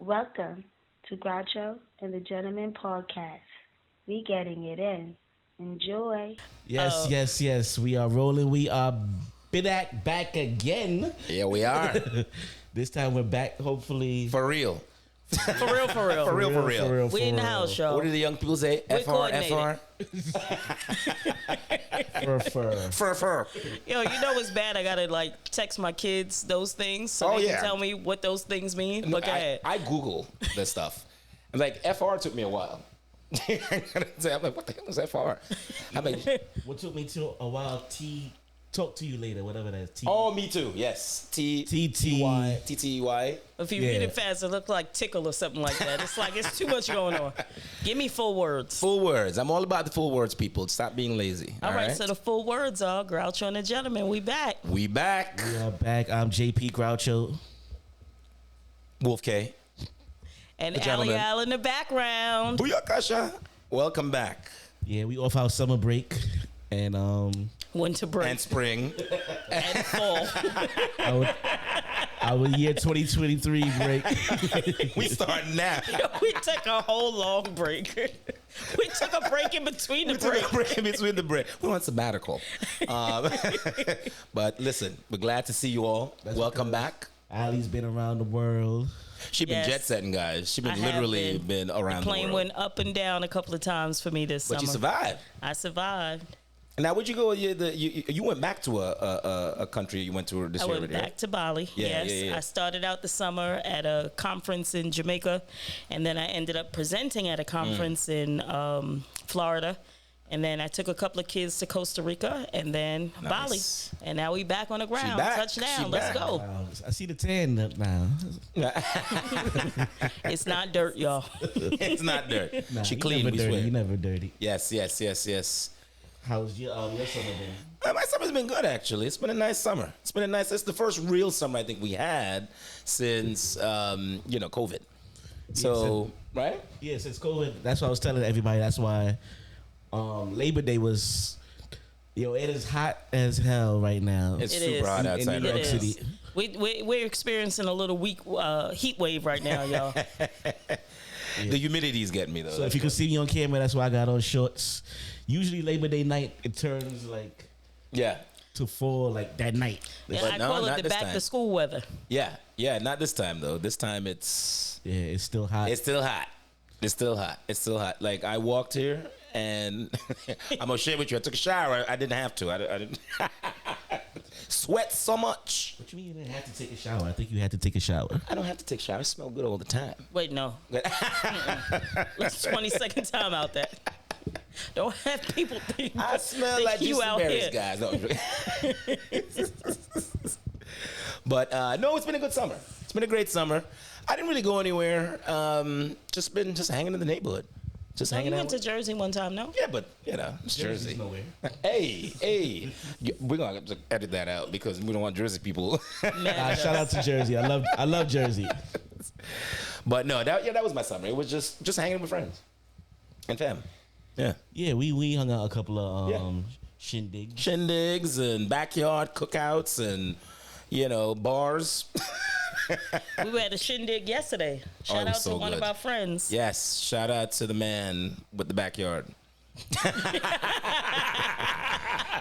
Welcome to Groucho and the Gentleman Podcast. We getting it in. Enjoy. Yes. We are rolling. We are back again. Yeah, we are. This time we're back, hopefully. For real. For real. We in the house, y'all. What do the young people say? We're FRFR? FRFR. Yo, you know what's bad? I gotta text my kids those things so they can tell me what those things mean. No, Look ahead. I Google this stuff. I'm like, FR took me a while. I'm like, what the hell is FR? I'm like, what took me to a while, talk to you later, whatever that is. oh, me too. Yes. TTY. TTY. If you read it fast, it looks like tickle or something like that. It's like it's too much going on. Give me full words. Full words. I'm all about the full words, people. Stop being lazy. All right, so the full words are Groucho and the Gentleman. We back. We back. We are back. I'm JP Groucho. Wolf K. And The Ali Gentleman. Al in the background. Booyakasha. Welcome back. Yeah, we off our summer break and Winter break. And spring. And fall. our year 2023 break. We start now. We took a whole long break. We took a break in between the break. Took a break in between the break. We want sabbatical. But listen, we're glad to see you all. Welcome back. Ali's been around the world. She been jet setting, guys. She been literally been around the world. The plane went up and down a couple of times for me this summer. But you survived. I survived. And now, would you go? You went back to a country you went to this year. I went back to Bali. Yeah, yes, yeah. I started out the summer at a conference in Jamaica, and then I ended up presenting at a conference in Florida. And then I took a couple of kids to Costa Rica and then Bali. And now we back on the ground. Touchdown. Let's go. Wow. I see the tan now. It's not dirt, y'all. It's not dirt. Nah, She clean. We swear. You never dirty. Yes. How's your summer been? My summer's been good, actually. It's been a nice summer. It's the first real summer I think we had since COVID. So right? Yeah, since COVID. That's what I was telling everybody. That's why Labor Day was. It is hot as hell right now. It's super hot outside in New York City. We're experiencing a little weak heat wave right now, y'all. The humidity's getting me though. So if you can see me on camera, that's why I got on shorts. Usually Labor Day night, it turns to fall like that night. And I call it the back to school weather. Yeah, not this time though. This time it's still hot. It's still hot. Like I walked here and I'm gonna share with you. I took a shower. I didn't have to. I didn't sweat so much. What you mean you didn't have to take a shower? I think you had to take a shower. I don't have to take a shower. I smell good all the time. Wait, no. Let's 20-second time out that. Don't have people think I smell like you out berries, here, guys. No. But no, it's been a good summer. It's been a great summer. I didn't really go anywhere. Just hanging in the neighborhood. Just hanging you out. went to Jersey one time, no? Yeah, but it's Jersey. Nowhere. Hey, we're gonna have to edit that out because we don't want Jersey people. Shout out to Jersey. I love Jersey. But no, that was my summer. It was just hanging with friends and fam. Yeah, we hung out a couple of shindigs and backyard cookouts and bars. We were at a shindig yesterday. Shout out to one of our friends. Yes, shout out to the man with the backyard.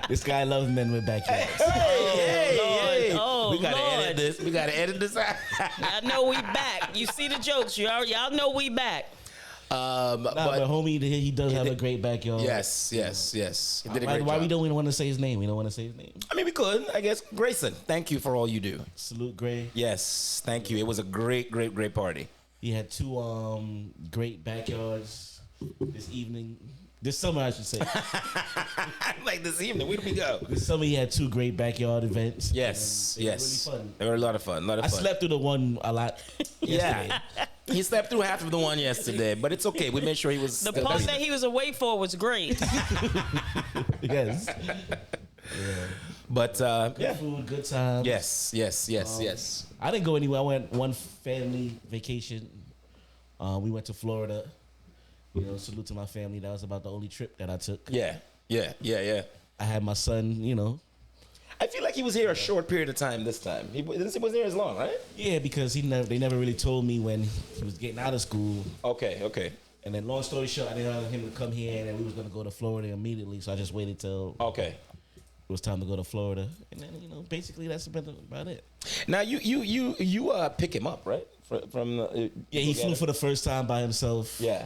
This guy loves men with backyards. Hey. Oh, we gotta Lord. edit this. We gotta edit this out. I know we back. You see the jokes. Y'all know we back. But homie, he does have a great backyard. Yes. He did a great Why job. we don't want to say his name? We don't want to say his name. I mean, we could. I guess Grayson. Thank you for all you do. Salute, Gray. Yes, thank you. It was a great party. He had two great backyards this summer, I should say. Like this evening, where did we go? This summer he had two great backyard events. Yes. Really fun. They were a lot of fun. I slept through the one a lot yesterday. Yeah. He slept through half of the one yesterday, but it's okay. We made sure he was. The part that he was away for was great. Yes. But good food, good time. Yes. I didn't go anywhere. I went one family vacation. We went to Florida. Salute to my family. That was about the only trip that I took. Yeah. I had my son. I feel like he was here a short period of time this time. He wasn't here as long, right? Yeah, because they never really told me when he was getting out of school. Okay. And then, long story short, I didn't want him to come here, and then we was gonna go to Florida immediately. So I just waited till Okay. it was time to go to Florida, and then basically that's about it. Now you pick him up, right? From the, Yeah, he flew for the first time by himself. Yeah.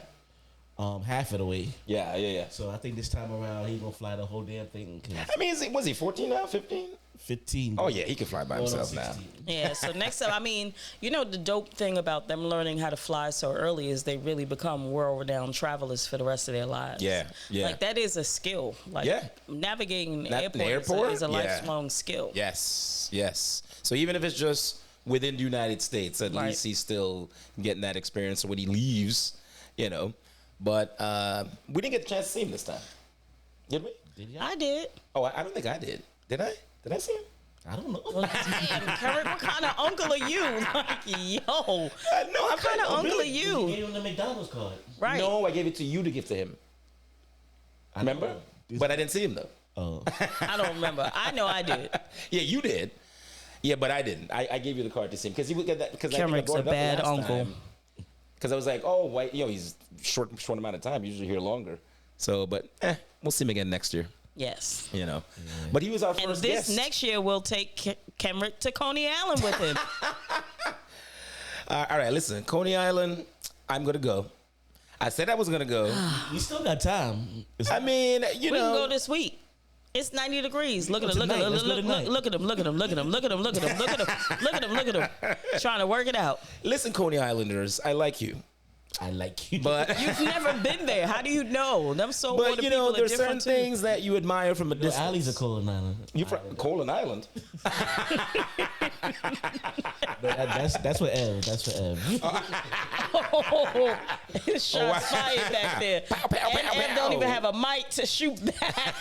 Half of the way. Yeah. So I think this time around he gonna fly the whole damn thing. I mean, was he 14 now? 15? 15. Oh yeah, he can fly by himself now. Yeah, so next time, I mean, the dope thing about them learning how to fly so early is they really become world-renowned travelers for the rest of their lives. Yeah. Like, that is a skill. Like, navigating the airport is a lifelong skill. Yes. So even if it's just within the United States, at least he's still getting that experience when he leaves, But we didn't get the chance to see him this time. Did we? I did. Oh, I don't think I did. Did I? Did I see him? I don't know. Well, damn, Kurt, what kind of uncle are you? Like, yo. No, what kind of uncle are You you? gave him the McDonald's card. Right. No, I gave it to you to give to him. Remember? But I didn't see him though. Oh. I don't remember. I know I did. Yeah, you did. Yeah, but I didn't. I gave you the card to see him because he would get that. Because Kenrick's a bad uncle. Because I was like, oh, why? He's short amount of time. Usually here longer. So, but we'll see him again next year. Yes. But he was our And first this guest. next year, we'll take Kenrick to Coney Island with him. All right, listen, Coney Island, I'm gonna go. I said I was gonna go. You still got time. I mean, We can go this week. It's 90 degrees. Look at him. Look at him. Look at him. Look at him. Look at him. Look at him. Look at him. Look at him. Look at him. Look at him. Trying to work it out. Listen, Coney Islanders, I like you. I like you. But You've never been there. How do you know? Them saltwater people are there's certain different too. things that you admire from a Yo, distance. Allie's a Colin Island. You from Colin Island? That's what Ev. That's for Ev. Oh, shots fired back there. Pow, pow, And pow, Ed pow. don't even have a mic to shoot back.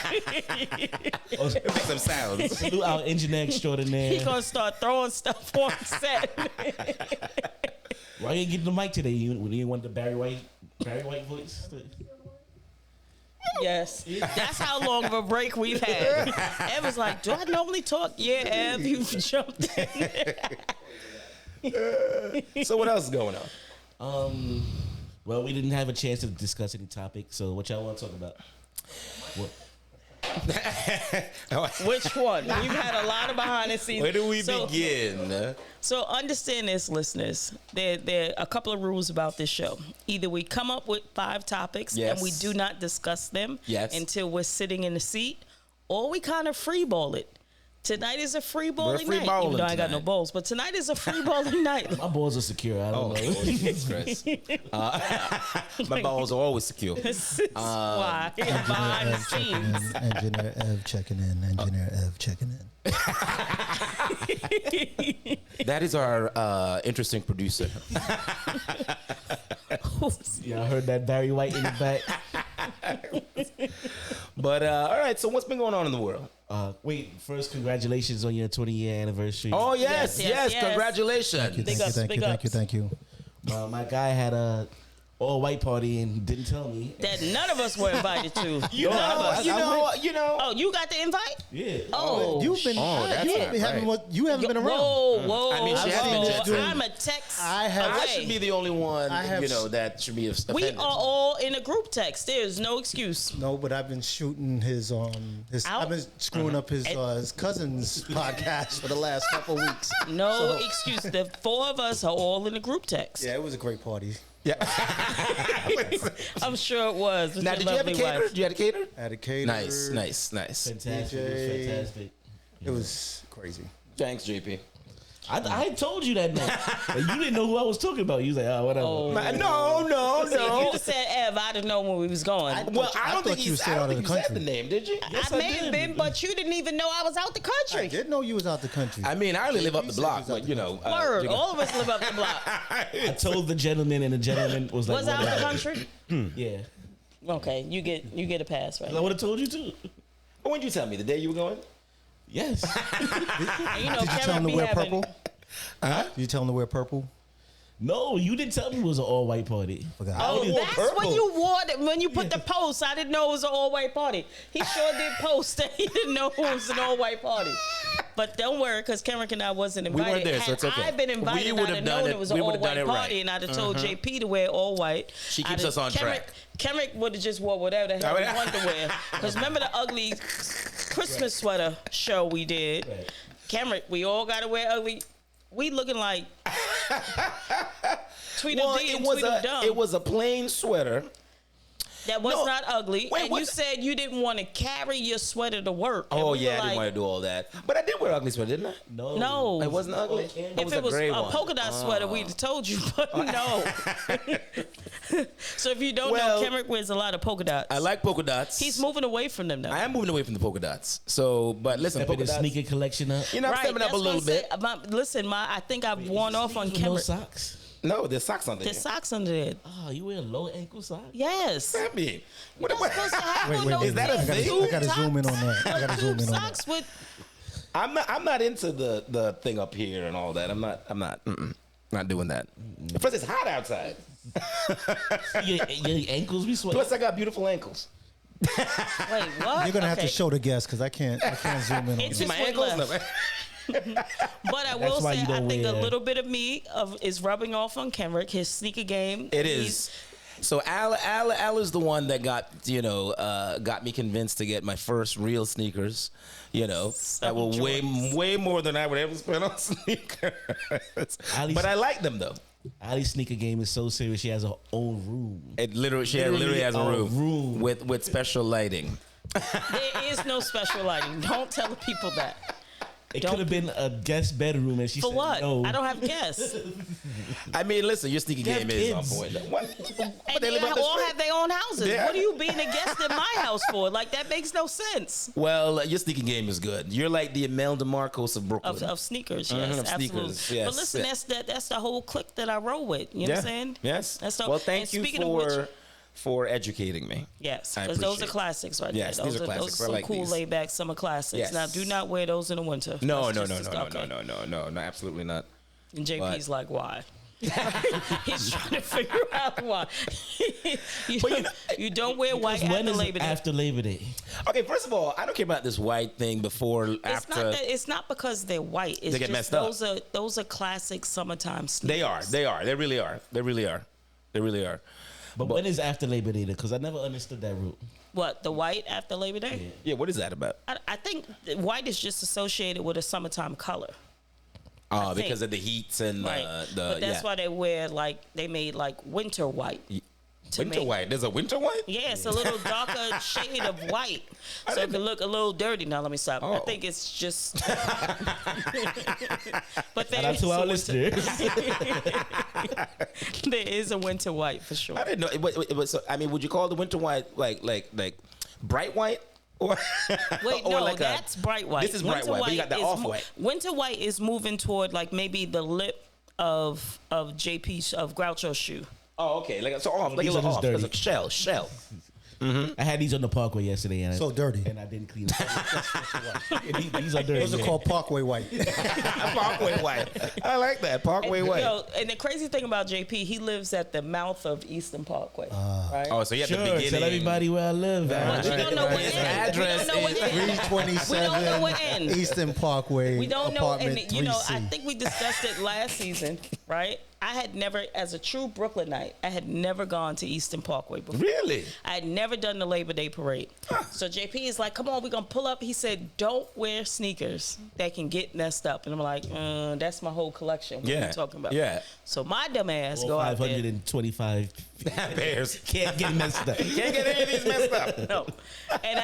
Make some sounds. Salute our engineer extraordinaire. He gonna start throwing stuff on set. Why you ain't getting the mic today? You didn't want the Barry White voice? Yes, that's how long of a break we've had. Ev was like, "Do I normally talk?" Yeah, Ev, you've jumped in. So what else is going on? Well, we didn't have a chance to discuss any topics, so what y'all want to talk about? What? Which one? We've had a lot of behind the scenes. Where do we begin? So understand this, listeners. There are a couple of rules about this show. Either we come up with 5 topics and we do not discuss them until we're sitting in the seat, or we kind of freeball it. Tonight is a free bowling night. Even though I ain't got no bowls, but tonight is a free bowling night. My balls are secure. I don't know. Jesus Christ. My balls are always secure. This is why. Behind the scenes. Engineer Ev checking in. Engineer Ev checking in. That is our interesting producer. Yeah, I heard that Barry White in the back. But all right, so what's been going on in the world? Wait, first, congratulations on your 20-year anniversary. Oh yes, Yes. congratulations. Thank you. My guy had a all-white party and didn't tell me. That none of us were invited to. You know. Oh, you got the invite? Yeah. Oh, You've been that's not right. you haven't been around. Whoa. I mean, she hasn't been I'm a text I have- I away. should be the only one, I have- that should be offended. We are all in a group text. There's no excuse. No, but I've been shooting his Out? I've been screwing up his cousin's podcast for the last couple weeks. No excuse. The 4 of us are all in a group text. Yeah, it was a great party. Yeah. I'm sure it was. Now, did you have a caterer? Did you have a caterer? I had a caterer. Nice. Fantastic. It was DJ. fantastic. It was crazy. Thanks, JP. I told you that night. But you didn't know who I was talking about. You was like, oh, whatever. Oh. No. See, if you'd have said Ev, I'd have known where we was going. Well, I I don't think thought you you stayed out of the said country. the name, did you? Yes, I I may have did. been, but you didn't even know I was out the I country. did know you was out the country. I mean, I only live up the block, but Word. All of us live up the block. I told the gentleman, and the gentleman was like, Was out the whatever. country? Yeah. Okay, you get a pass, right? I would have told you too. When did you tell me? The day you were going? Yes. And you know, Did you tell Kevin him to be wear having. purple? Did you tell him to wear purple? No, you didn't tell me it was an all-white party. Forgot. Oh, wore that's purple. when you wore it. When you put the post, I didn't know it was an all-white party. He sure did post that he didn't know it was an all-white party. But don't worry, because Kenrick and I wasn't invited. We weren't there, so Had it's okay. I'd been invited, We would I'd have have done known it. it was We an would have done all-white it party, right. and I'd have told JP to wear all white. She keeps us on track. Kenrick would have just wore whatever the hell he wanted to wear. Because remember the ugly Christmas sweater show we did? Right. Kenrick, we all got to wear ugly. We looking like Tweedledee and Tweedledum. It was a plain sweater. That was not ugly. Wait, and what? you said you didn't want to carry your sweater to work. And Oh we yeah, were I didn't want to do all that. But I did wear ugly sweater, didn't I? No. It wasn't ugly. If If it was gray a one. polka dot sweater, we'd have told you, but no. So if you don't Well, know, Kenrick wears a lot of polka dots. I like polka dots. He's moving away from them now. I am moving away from the polka dots. So, but listen, Stepping polka his dots. sneaker collection up. You know, I'm stepping up a little bit. I think I've worn off on With no Kenrick. socks. No, there's socks on there. There's socks under there. Oh, you wear low ankle socks? Yes. What does that mean? What You're supposed to have Wait, on wait, those wait. Is that a big thing? I gotta tube zoom in on tops. that. I gotta zoom in on that. Socks with I'm not into the thing up here and all that. I'm not doing that. Plus, it's hot outside. Your ankles be sweating. Plus, I got beautiful ankles. wait, what? You're gonna have to Okay. show the guests because I can't zoom in on It's that. just My went ankles. left. No. But I will why say, you I don't think a wear- little bit of me is rubbing off on Kenrick. His sneaker game. It is. So Al is the one that got me convinced to get my first real sneakers. That were way more than I would ever spend on sneakers. But I like them though. Ali's sneaker game is so serious. She has her own room. She literally has a a room, room. with special lighting. There is no special lighting. Don't tell the people that. It could have been a guest bedroom, and she For said what? no. I don't have guests. I mean, listen, your sneaker They have game is on kids. point. What? And they they live on the all street? have their own houses. Yeah. What are you being a guest in my house for? Like, that makes no sense. Well, your sneaker game is good. You're like the Imelda Marcos of Brooklyn. Of sneakers, yes, of absolutely. sneakers, yes, But listen, yeah. that's the whole clique that I roll with. You know what I'm saying? Yes. That's the, Well, thank and you speaking of which, for educating me. yes, I because those are appreciate it. classics right Yes, there. these Those are are classics. I some like cool these. laid back summer classics. Yes. Now, do not wear those in the winter. No, That's just no, okay. no, absolutely not. And JP's But- like, why? He's trying to figure out why. you don't wear white Because when after is Labor Day. after Labor Day? Okay, first of all, I don't care about this white thing before, It's after. not that. It's not because they're white. It's They get just messed up. those are classic summertime sneakers. They are. They really are. They really are. But when is after Labor Day? Because I never understood that route. What, the white after Labor Day? Yeah, what is that about? I think white is just associated with a summertime color. Because of the heats and Right. the But that's why they wear they made like winter white. winter make- white. There's a winter white? Yeah, it's a little darker shade of white. So it can look a little dirty. Now let me stop. I Oh. think it's just But there Shout out is to our a winter, listeners. there is a winter white for sure. I didn't know. It was, so, I mean, would you call the winter white like bright white? Or Wait, or no, like that's bright white. This is bright white, but you got the is off white. Winter white is moving toward like maybe the lip of JP's of Groucho's shoe. Oh, okay. Like so off, like a These are little just off. dirty. Like shell. I had these on the Parkway yesterday, and So dirty. and I didn't clean them. These are dirty. Those are yeah. called Parkway White. Parkway white. I like that. Parkway white. Yo, and the crazy thing about JP, he lives at the mouth of Eastern Parkway. Right? Oh, so you have the Sure, beginning. tell everybody where I live. But we don't know what His end. address We don't know what is end. We don't know what 327 end. Eastern Parkway. We don't know, apartment and you know, 3C. I think we discussed it last season, right? I had never, as a true Brooklynite, I had never gone to Eastern Parkway before. Really? I had never done the Labor Day parade. So JP is like, come on, we're going to pull up. He said, don't wear sneakers that can get messed up. And I'm like, that's my whole collection. What are you talking about? Yeah. So my dumb ass go out there. 525 Bears. can't get messed up. Can't get any of these messed up. No. And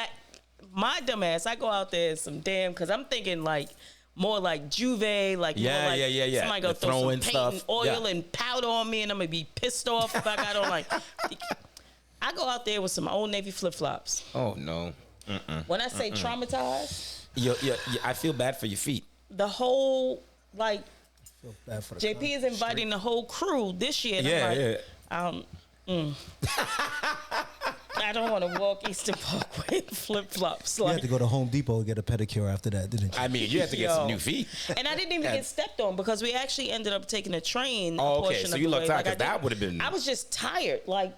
my dumb ass, I go out there some damn, because I'm thinking like, more like Juve, like Yeah, more like yeah. somebody go The throw some throwing paint stuff. and oil Yeah. and powder on me, and I'm gonna be pissed off if I got on like. I go out there with some Old Navy flip flops. Oh no. When I say traumatized, I feel bad for your feet. the whole like Feel bad for the JP is inviting the whole crew this year. And I'm like, I don't want to walk Eastern Parkway in flip flops. You had Like, to go to Home Depot and get a pedicure after that, didn't you? I mean, you have to get some Yo. new feet. and I didn't even get stepped on because we actually ended up taking a train. Oh, okay. portion So of you the lucked way. out, Like, I 'cause that didn't- would've been- I was just tired. Like,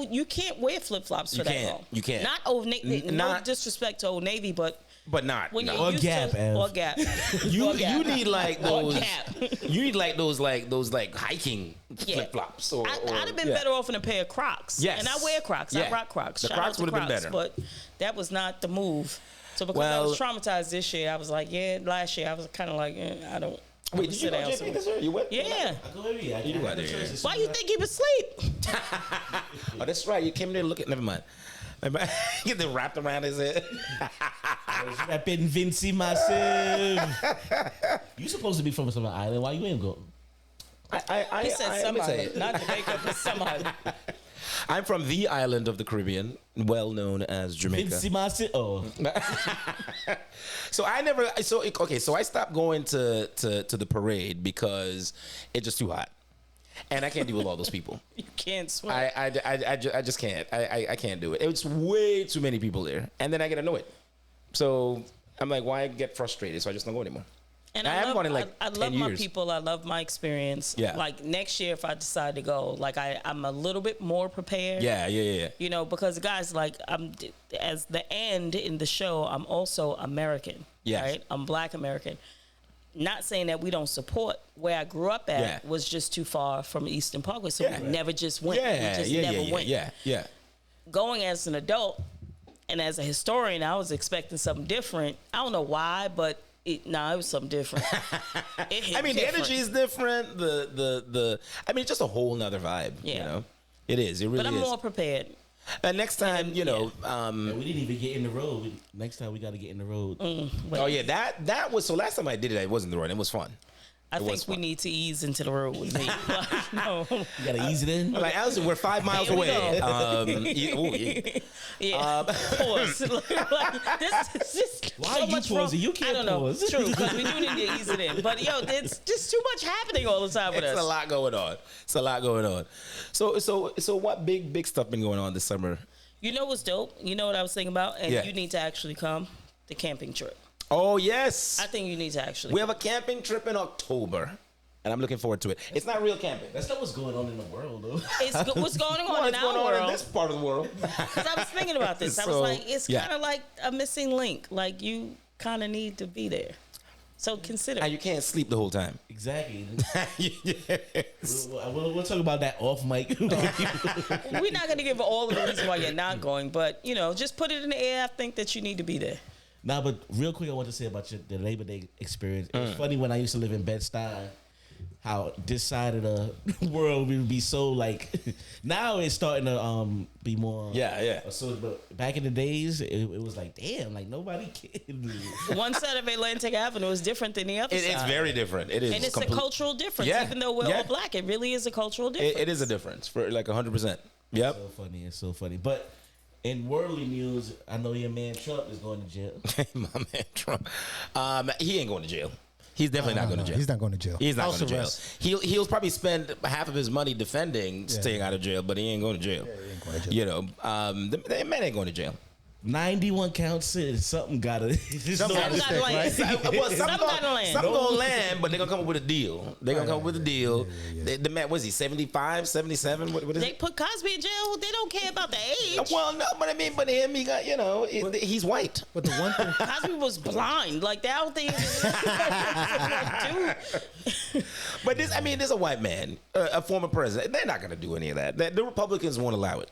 you can't wear flip flops for You that can't. long. You can't. Not Old Navy. No Not- disrespect to Old Navy, but but not. When no. you're Or used Gap, to, Ev. or Gap. You need like those. Gap. You need like those hiking flip flops. Or I'd have been better off in a pair of Crocs. Yes. And I wear Crocs. Yeah. I rock Crocs. The Shout Crocs out to would have been Crocs, better. But that was not the move. So because I was traumatized this year, I was like, last year I was kind of like, I don't. Wait, did you go JP this year? You went? Yeah. I go every year. You do out there, yeah. Why you think he was asleep? Oh, that's right. You came there to look at. Never mind. Get them wrapped around his head. I was rapping Vinci myself. You supposed to be from some island. Why you ain't go? I He said let me some tell island, you. not Jamaica, but some island. I'm from the island of the Caribbean, well known as Jamaica. Vinci myself. Oh, So I never. So okay. So I stopped going to the parade because it's just too hot, and I can't deal with all those people. You can't swim. I just can't. I can't do it. It's way too many people there, and then I get annoyed. So I'm like, why get frustrated? So I just don't go anymore. And I haven't gone in like I 10 love my years. people. I love my experience. Yeah. Like next year, if I decide to go, like I'm a little bit more prepared. Yeah. You know, because guys, like as the end in the show, I'm also American. Yes. Right. I'm Black American. Not saying that we don't support. Where I grew up at was just too far from Eastern Parkway, so we never just went. Yeah. We just never went. Yeah. Going as an adult and as a historian, I was expecting something different. I don't know why, but it was something different. It hit I mean, different. the energy is different. The I mean, it's just a whole nother vibe. Yeah. You know, it is. It really But I'm is. more prepared. And next time, you know, and we didn't even get in the road. Next time we got to get in the road. oh yeah, that was so. Last time I did it, it wasn't the road. It was fun. I think was we fun. need to ease into the road with me. Like, no. You got to ease it in. I'm like, Allison, we're 5 miles Here we away. go. Yeah. Yeah. Pause. Like, this is just Why so you much pausing? wrong. You can't I don't know. pause. True, because we do need to ease it in. But yo, there's just too much happening all the time with It's us. a lot going on. It's a lot going on. So what big stuff been going on this summer? You know what's dope? You know what I was thinking about? And Yeah. you need to actually come? The camping trip. Oh yes, I think you need to actually we have a camping trip in October, and I'm looking forward to it. It's not real camping. That's not what's going on in the world, though. What's going on in What's our going on world? in this part of the world? Because I was thinking about this. I was So, like, it's yeah. kind of like a missing link. Like, you kind of need to be there. So consider. And you can't sleep the whole time. Exactly. Yes. We'll talk about that off mic. We're not going to give all of the reasons why you're not going, but, you know, just put it in the air. I think that you need to be there. Nah, but real quick, I want to say about the Labor Day experience. It was funny when I used to live in Bed-Stuy, how this side of the world would be so like. Now it's starting to be more. Yeah. So, but back in the days, it was like, damn, like nobody can. One side of Atlantic Avenue is different than the other side. It's very different. It is. And it's a cultural difference. Yeah, Even though we're yeah. all black, it really is a cultural difference. It is a difference for like 100%. Yep. So funny. It's so funny. But in worldly news, I know your man Trump is going to jail. My man Trump. He ain't going to jail. He's definitely not going to jail. He's not going to jail. He's not House going to jail. arrest. He'll probably spend half of his money defending staying out of jail, but he ain't going to jail. Yeah, he ain't going to jail. You know, the man ain't going to jail. 91 counts in. Something gotta. Something gotta land. Well, Something gotta land. Some gonna land, but they're gonna come up with a deal. They're gonna come up with a deal. The man, was he 75, 77? What is They it? put Cosby in jail. They don't care about the age. Well, no, but I mean, but him, he got, you know, he's white. But the one thing, Cosby was blind. Like, that whole thing. Dude. But this is a white man, a former president. They're not gonna do any of that. The Republicans won't allow it.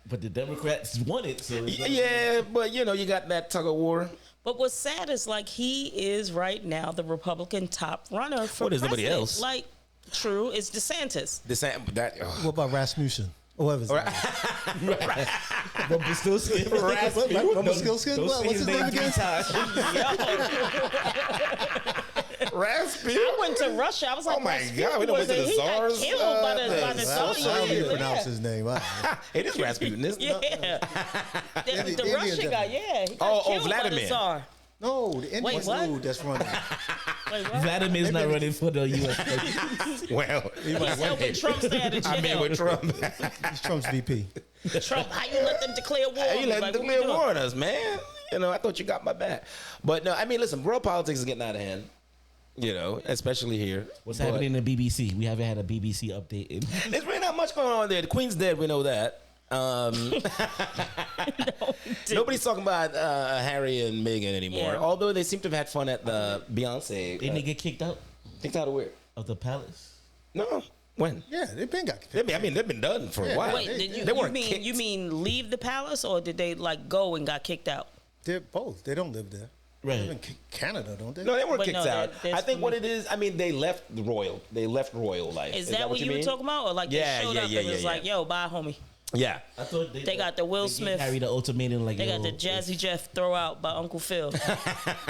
But the Democrats want it. So it's like, Yeah, but you know, you got that tug of war. But what's sad is, like, he is right now the Republican top runner for Well, there's nobody president. else. Like, true, it's DeSantis. what about Rasmussen? Or whatever his name is. Rumpelstiltskin. Rumpelstiltskin? Don't What? say What's his name again? Raspy. I went to Russia. I was like, Oh my Rasputin, God, we done went to the he got Tsar's, killed by the thing. Tsar. How do you pronounce Yeah. his name? It is Rasputin, isn't it? Yeah. The Indian Russian gentleman. guy, yeah. He got Oh, killed by Vladimir. the Tsar. No, the Indian what? dude that's running. Wait, what? Vladimir's not running for the U.S. Well, He's helping Trump stay out of jail. I mean, with Trump. He's Trump's VP. Trump, how you let them declare war? You on me? let Like, them what you declare doing? war on us, man. You know, I thought you got my back. But no, I mean, listen, world politics is getting out of hand. You know, especially here. What's But happening in the BBC? We haven't had a BBC update. There's really not much going on there. The Queen's dead, we know that. Nobody's talking about Harry and Meghan anymore. Yeah. Although they seem to have had fun at the Beyonce. Didn't they get kicked out Kicked out of where? of the palace? No. When? Yeah, they've been got. They've been done for a while. Wait, did you, They you weren't mean kicked. you mean leave the palace, or did they like go and got kicked out? They're both. They don't live there. Right. They live in Canada, don't they? No, they weren't But kicked no, out. there's I think what it is, I mean, they left royal life. Is that what you were mean? talking about, or like Yeah, they showed yeah, up yeah, and was yeah, like, "Yo, bye, homie." Yeah. I thought They got the Will they gave Smith. Harry the ultimatum, like They got yo, the Jazzy Jeff throw out by Uncle Phil.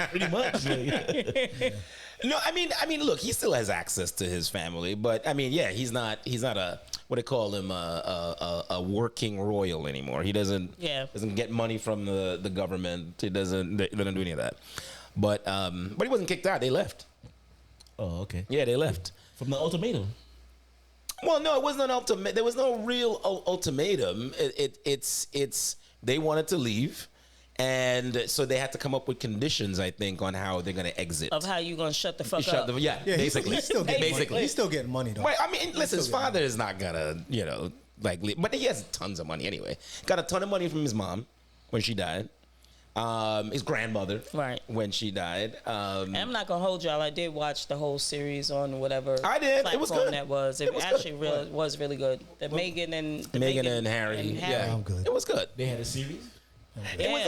pretty much. Like, No, I mean, look, he still has access to his family, but I mean, yeah, he's not a what they call him a working royal anymore. He doesn't get money from the government. He doesn't do any of that. But he wasn't kicked out. They left. oh, okay. Yeah, they left. From the ultimatum. Well, no, it wasn't an ultimatum. There was no real ultimatum. It's they wanted to leave, and so they had to come up with conditions, I think, on how they're going to exit. Of how you gonna shut the fuck up? Yeah, Yeah, basically. he's still getting basically. money. He's still getting money though. Well, I mean, listen, his father is not gonna, like, leave. But he has tons of money anyway. Got a ton of money from his mom when she died. His grandmother, Right. when she died. And I'm not gonna hold y'all. I did watch the whole series on whatever I did. platform It was good. that was. It was actually good. was really good. The Meghan and Meghan and Harry. Yeah, I'm good. It was good. They had a series. It was Yeah.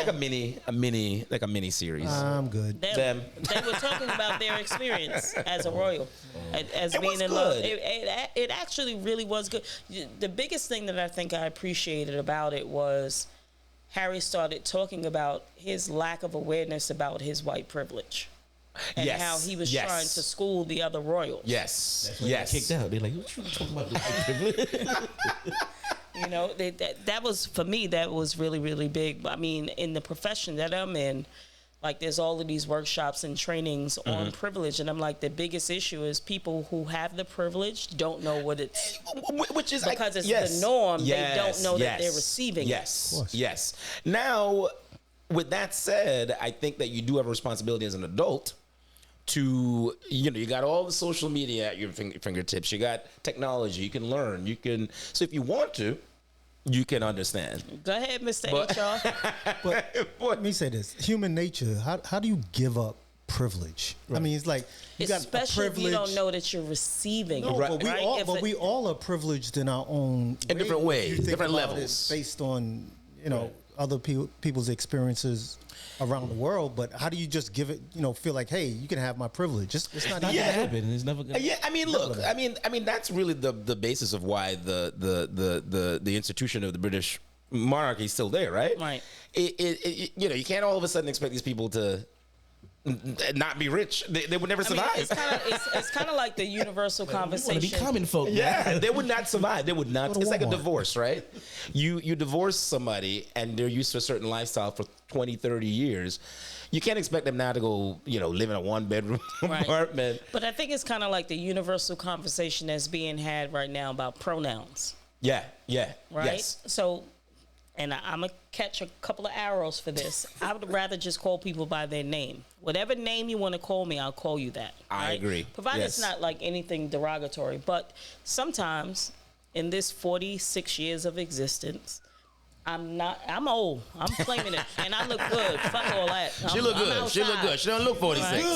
like a mini series. I'm good. Them. They were talking about their experience as a royal, as It being was in love. good. It actually really was good. The biggest thing that I think I appreciated about it was Harry started talking about his lack of awareness about his white privilege and Yes. how he was Yes. trying to school the other royals. Yes. That's when they got kicked out. They're like, what you talking about? The white privilege? You know, that was, for me, that was really, really big. I mean, in the profession that I'm in, like, there's all of these workshops and trainings on privilege. And I'm like, the biggest issue is people who have the privilege don't know what it's, Which is because it's yes. the norm. Yes. They don't know that they're Yes. receiving it. Yes. Yes. Now, with that said, I think that you do have a responsibility as an adult to, you got all the social media at your fingertips. You got technology. You can learn. You can. So if you want to, you can understand. Go ahead, Mr. HR. But let me say this: human nature. How do you give up privilege? I mean, it's like you got a Especially if you privilege. don't know that you're receiving No, it. but we right? all, If but it- we all are privileged in our own In different ways, You think different about levels. it based on other people's experiences around the world. But how do you just give it? Feel like, hey, you can have my privilege. It's not Not even gonna happen. It's never gonna. Yeah, I mean, look, I mean, that's really the basis of why the institution of the British monarchy is still there, right? Right. You can't all of a sudden expect these people to not be rich. They would never I mean, survive. it's kind of like the universal We want to be conversation. common folk. Yeah, they would not survive. They would not. Go to It's like a Walmart. divorce, right? You divorce somebody and they're used to a certain lifestyle for 20, 30 years. You can't expect them now to go, live in a one-bedroom Right. apartment. But I think it's kind of like the universal conversation that's being had right now about pronouns, Yeah, right? yes. So, and I'm going to catch a couple of arrows for this. I would rather just call people by their name. Whatever name you want to call me, I'll call you that. I right? agree. Provided it's Yes. not like anything derogatory. But sometimes in this 46 years of existence, I'm old. I'm claiming it. And I look good. Fuck all that. She look good. She look good. She don't look 46.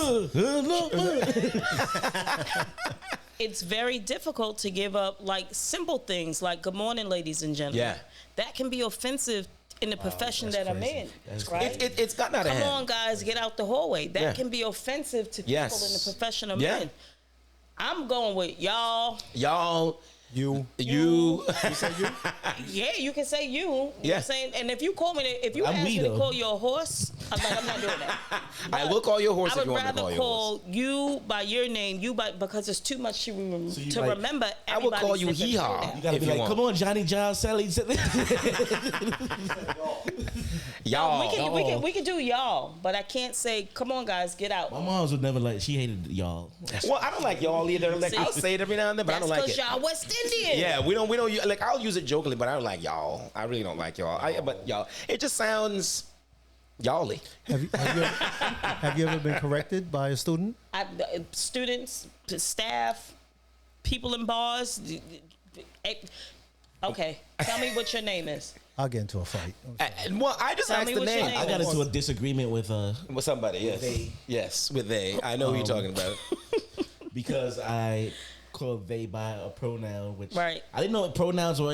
It's very difficult to give up like simple things like good morning, ladies and gentlemen. Yeah. That can be offensive in the profession that I'm in. That's Right? It's gotten out of Come hand. on, guys, get out the hallway. That Yeah. can be offensive to people Yes. in the profession I'm Yeah. in. I'm going with y'all. Y'all, you. you. Yeah, you can say you. You know Yeah. what I'm saying? And if you call me, if you I'm ask we, me to though. call you a horse, I'm like, I'm not doing that. I will call you a horse I if would you want me to rather call you a horse. call you by your name, because it's too much to, you to like- remember. I will call you everybody's different hee-haw. pronoun. You gotta If be you like, want. come on, Johnny, John, Sally. Y'all. We can do y'all, but I can't say, come on, guys, get out. My mom's would never like. She hated y'all. Well, I don't like y'all either. Like, See? I'll say it every now and then, but I That's don't like because it. y'all West Indian. Yeah, we don't. Like, I'll use it jokingly, but I don't like y'all. I really don't like y'all. But y'all, it just sounds y'all-y. Have you ever been corrected by a student? Students, staff, people in bars. Okay, tell me what your name is. I'll get into a fight. Well, I just Tell asked me the what your name. name I got into a disagreement with Somebody, yes. They. Yes, with they. I know who you're talking about. because I called they by a pronoun, which Right. I didn't know pronouns were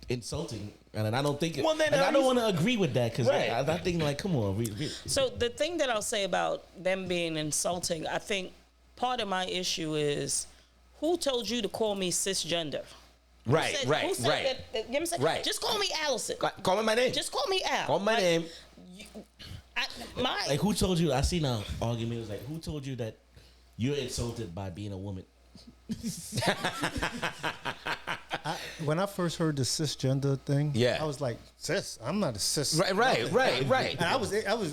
insulting, and I don't think it. Well, then and how I don't you- want to agree with that because Right. I think like, come on, So the thing that I'll say about them being insulting, I think part of my issue is who told you to call me cisgender? Right, Who right, said right. That, you know what I'm saying? Right. Just call me Allison. Call me my name. Just call me Al. Call me my Like, name. like who told you? I seen an argument. It was like, who told you that you're insulted by being a woman? When I first heard the cisgender thing, Yeah. I was like, cis, I'm not a cis. Right. And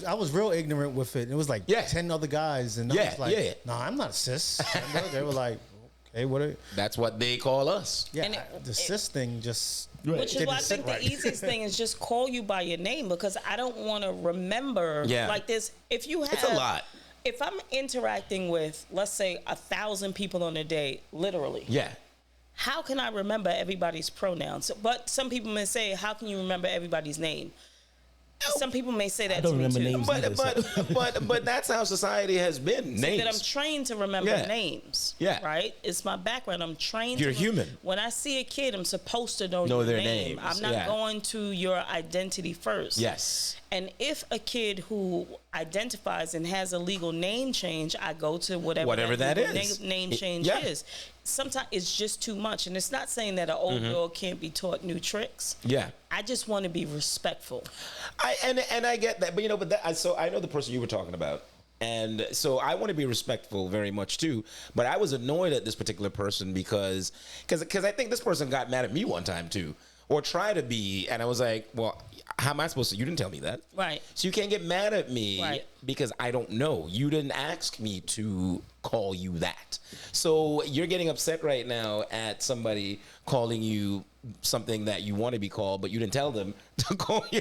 I was real ignorant with it. It was like Yeah. 10 other guys, and I Yeah, was like, yeah. no, I'm not cis. They were like, okay, what? That's what they call us. Yeah, And the cis thing just. Which is Didn't why I sit think right. the easiest thing is just call you by your name because I don't want to remember like this. If you have, It's a lot. If I'm interacting with, let's say, 1,000 people on a day, literally, Yeah. how can I remember everybody's pronouns? But some people may say, how can you remember everybody's name? Some people may say that I don't to me remember too. names. But that's how society has been. Names. That I'm trained to remember Yeah. names. Yeah. Right? It's my background. I'm trained You're to human. When I see a kid, I'm supposed to know Know your their name. names. I'm not Yeah. going to your identity first. Yes. And if a kid who identifies and has a legal name change, I go to whatever that that legal is. Name It- change yeah. is. Sometimes it's just too much. And it's not saying that an old girl can't be taught new tricks. Yeah. I just want to be respectful. And I get that, but so I know the person you were talking about, and so I want to be respectful very much too. But I was annoyed at this particular person because I think this person got mad at me one time too, or tried to be, and I was like, well, how am I supposed to? You didn't tell me that, Right. So you can't get mad at me Right. because I don't know. You didn't ask me to call you that, so you're getting upset right now at somebody calling you something that you want to be called, but you didn't tell them to call you.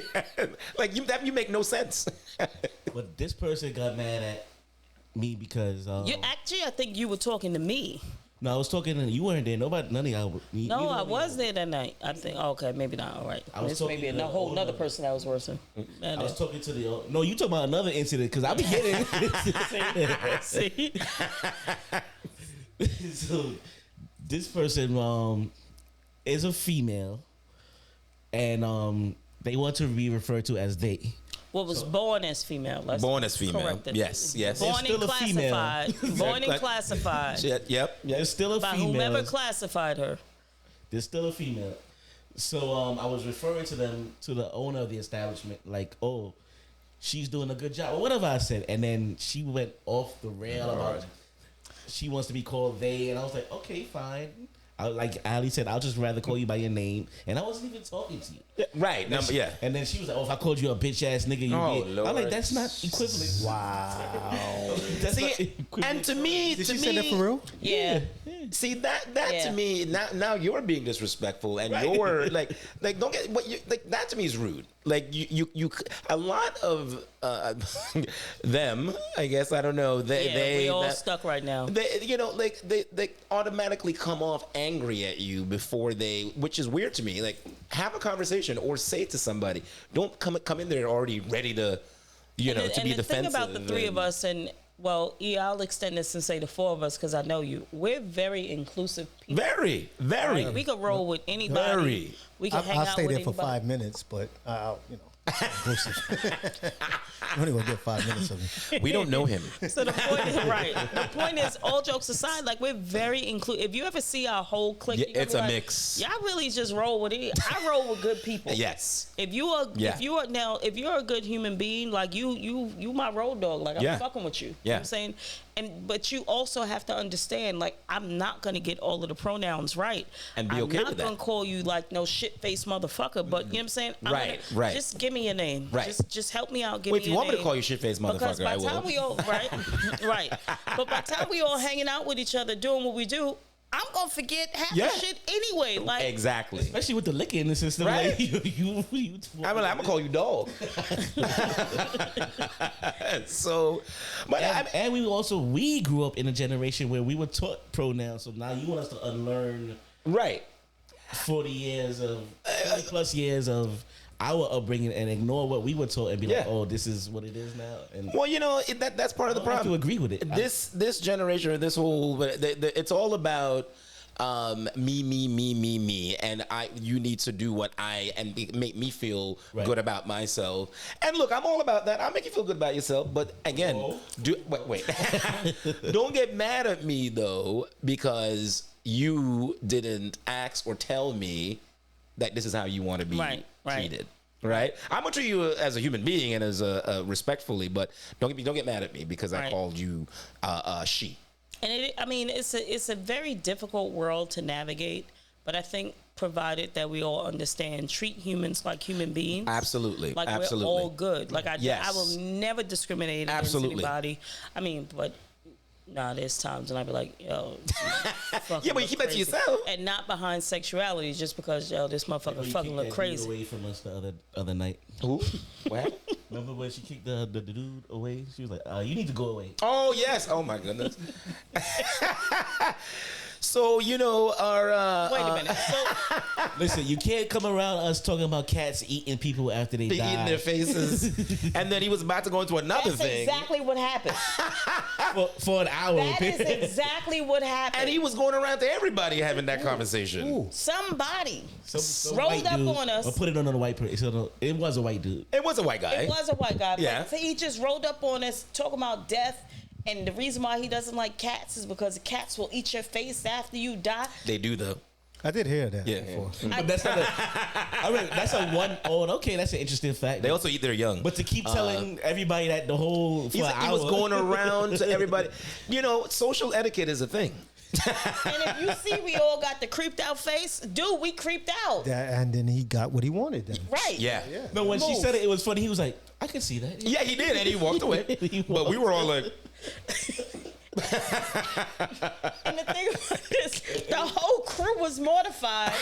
Like you make no sense. But this person got mad at me because I think you were talking to me. no, I was talking to you. Weren't there? Nobody, none of y'all. No, I was there that night. I think. Okay, maybe not. All right. I was This talking maybe to a whole the other owner. person that was worse. I was talking to the. No, you talking about another incident because I be getting. See? So this person is a female, and they want to be referred to as they. Well, was born as female. Let's Born as female. correct it. Yes, yes. Born Still and a female. classified. Born and classified Yep. There's still a by female. whomever classified her. There's still a female. So I was referring to the owner of the establishment, like, oh, she's doing a good job, or whatever I said, and then she went off the rail about she wants to be called they, and I was like, okay, fine. Like Ali said, I'll just rather call you by your name, and I wasn't even talking to you. Right. No, yeah. And then she was like, oh, if I called you a bitch ass nigga, you Oh, get. Lord. I'm like, that's not equivalent. Wow. That's See, not equivalent. and to me, Did she say that for real? Yeah. See that Yeah. to me now you're being disrespectful and you're like don't get what you like that to me is rude. Like you a lot of them, I guess, I don't know, they we all stuck right now. they automatically come off angry at you before which is weird to me. Like, have a conversation or say to somebody. Don't come in there already ready to to be And the defensive. thing about the three of us, and well, I'll extend this and say the four of us because I know you. We're very inclusive people. Very. Right? We could roll with anybody. Very. We can hang I'll out stay with there for anybody. 5 minutes, but I'll, I'm only gonna get 5 minutes of me. We don't know him. So the point is, right. The point is, all jokes aside, like, we're very inclusive. If you ever see our whole clique, Yeah, you're gonna it's be a like, mix. Y'all really just roll with it. I roll with good people. Yes. If you are, Yeah. if you're a good human being, like you my road dog. Like, I'm Yeah. fucking with you. You know Yeah. what I'm saying? But you also have to understand, like, I'm not gonna get all of the pronouns right. And be okay I'm with not that. gonna call you like no shit face motherfucker. But you know what I'm saying? I'm Right, gonna- right. Just give me your name. Right. Just help me out. Give Well, me if you your want me to name. call you shit-faced Because motherfucker, by I the time will. we all right. But by the time we all hanging out with each other doing what we do, I'm gonna forget half Yeah. the shit anyway. Like, Exactly. Especially with the liquor in the system. Right. Like, you I'm gonna call you dog. So, but and we grew up in a generation where we were taught pronouns, so now you want us to unlearn. right. 40 plus years of our upbringing and ignore what we were taught and be like, oh, this is what it is now. And well, you know, that's part of the problem. I have to agree with it. This generation, or this whole, it's all about me, and you need to do what make me feel good about myself. And look, I'm all about that. I'll make you feel good about yourself. But again, wait. Don't get mad at me though, because you didn't ask or tell me that this is how you want to be treated. Right? I'm gonna treat you as a human being and as respectfully, but don't get mad at me because I called you she. And it's a very difficult world to navigate, but I think provided that we all understand, treat humans like human beings. Absolutely. Like we're all good. Like I will never discriminate against anybody. I mean, but there's times when I be like, yo, but you keep that to yourself. And not behind sexuality, just because, this motherfucker fucking look crazy. Away from us the other night. Who? What happened? Remember when she kicked the dude away? She was like, you need to go away. Oh, yes. Oh, my goodness. So, you know, our... Wait a minute. So, listen, you can't come around us talking about cats eating people after they die. Eating their faces. And then he was about to go into another thing. That's exactly what happened. for an hour. That is exactly what happened. And he was going around to everybody having that conversation. Ooh. Somebody some rolled up on us. Or put it on the white person. It was a white dude. It was a white guy. It was a white guy. Yeah. But he just rolled up on us talking about death. And the reason why he doesn't like cats is because the cats will eat your face after you die. They do, though. I did hear that before. But that's not that's a one. Oh, okay, that's an interesting fact. They also eat their young. But to keep telling everybody that the whole he was going around to everybody. You know, social etiquette is a thing. And if you see we all got the creeped out face, dude, we creeped out. And then he got what he wanted then. Right. Yeah. No, when she said it was funny. He was like, I can see that. Yeah, he did, and he walked away. But we were all like... And the thing was, the whole crew was mortified.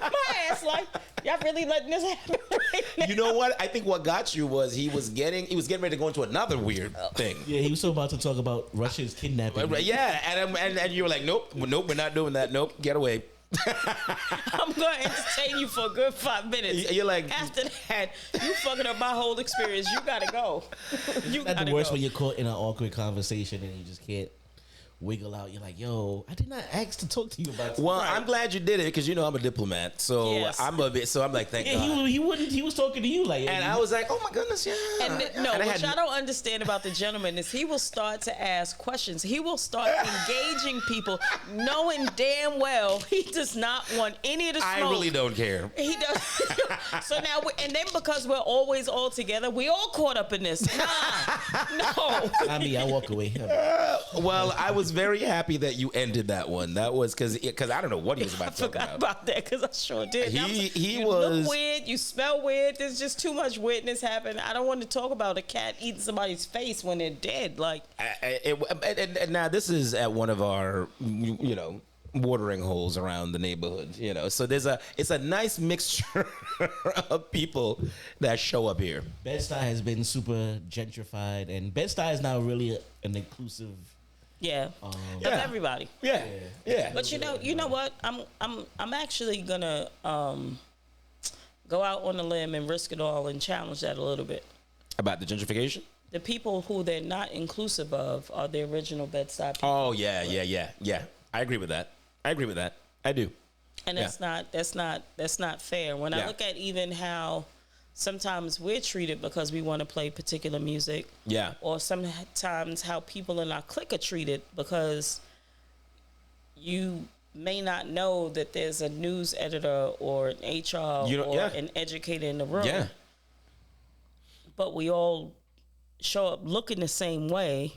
My ass like, y'all really letting this happen right now? You know what? I think what got you was he was getting ready to go into another weird thing. Yeah, he was so about to talk about Russia's kidnapping. Yeah, and you were like, nope, we're not doing that. Nope, get away. I'm going to entertain you for a good 5 minutes. You're like, after that, you fucking up my whole experience. You got to go. That's the worst when you're caught in an awkward conversation and you just can't wiggle out. You're like, yo, I did not ask to talk to you about this. Well, I'm glad you did it because you know I'm a diplomat, so yes. I'm like, thank God. He was talking to you like, and I was like, oh my goodness, yeah. And what y'all don't understand about the gentleman is he will start to ask questions. He will start engaging people, knowing damn well he does not want any of the smoke. I really don't care. He does. So now, and then because we're always all together, we all caught up in this. No. I mean, I walk away. Well, I was very happy that you ended that one. That was because I don't know what he was about to talk about. I forgot about that because I sure did. He you was look weird. You smell weird. There's just too much weirdness happening. I don't want to talk about a cat eating somebody's face when they're dead. Like, and now this is at one of our, watering holes around the neighborhood. So it's a nice mixture of people that show up here. Bed-Stuy has been super gentrified, and Bed-Stuy is now really an inclusive. Of everybody. Yeah. But you know what? I'm actually gonna go out on a limb and risk it all and challenge that a little bit. About the gentrification? The people who they're not inclusive of are the original Bed-Stuy people. Oh yeah. I agree with that. I do. And that's not fair. When I look at even how sometimes we're treated because we want to play particular music. Yeah. Or sometimes how people in our clique are treated because you may not know that there's a news editor or an HR or an educator in the room. Yeah. But we all show up looking the same way.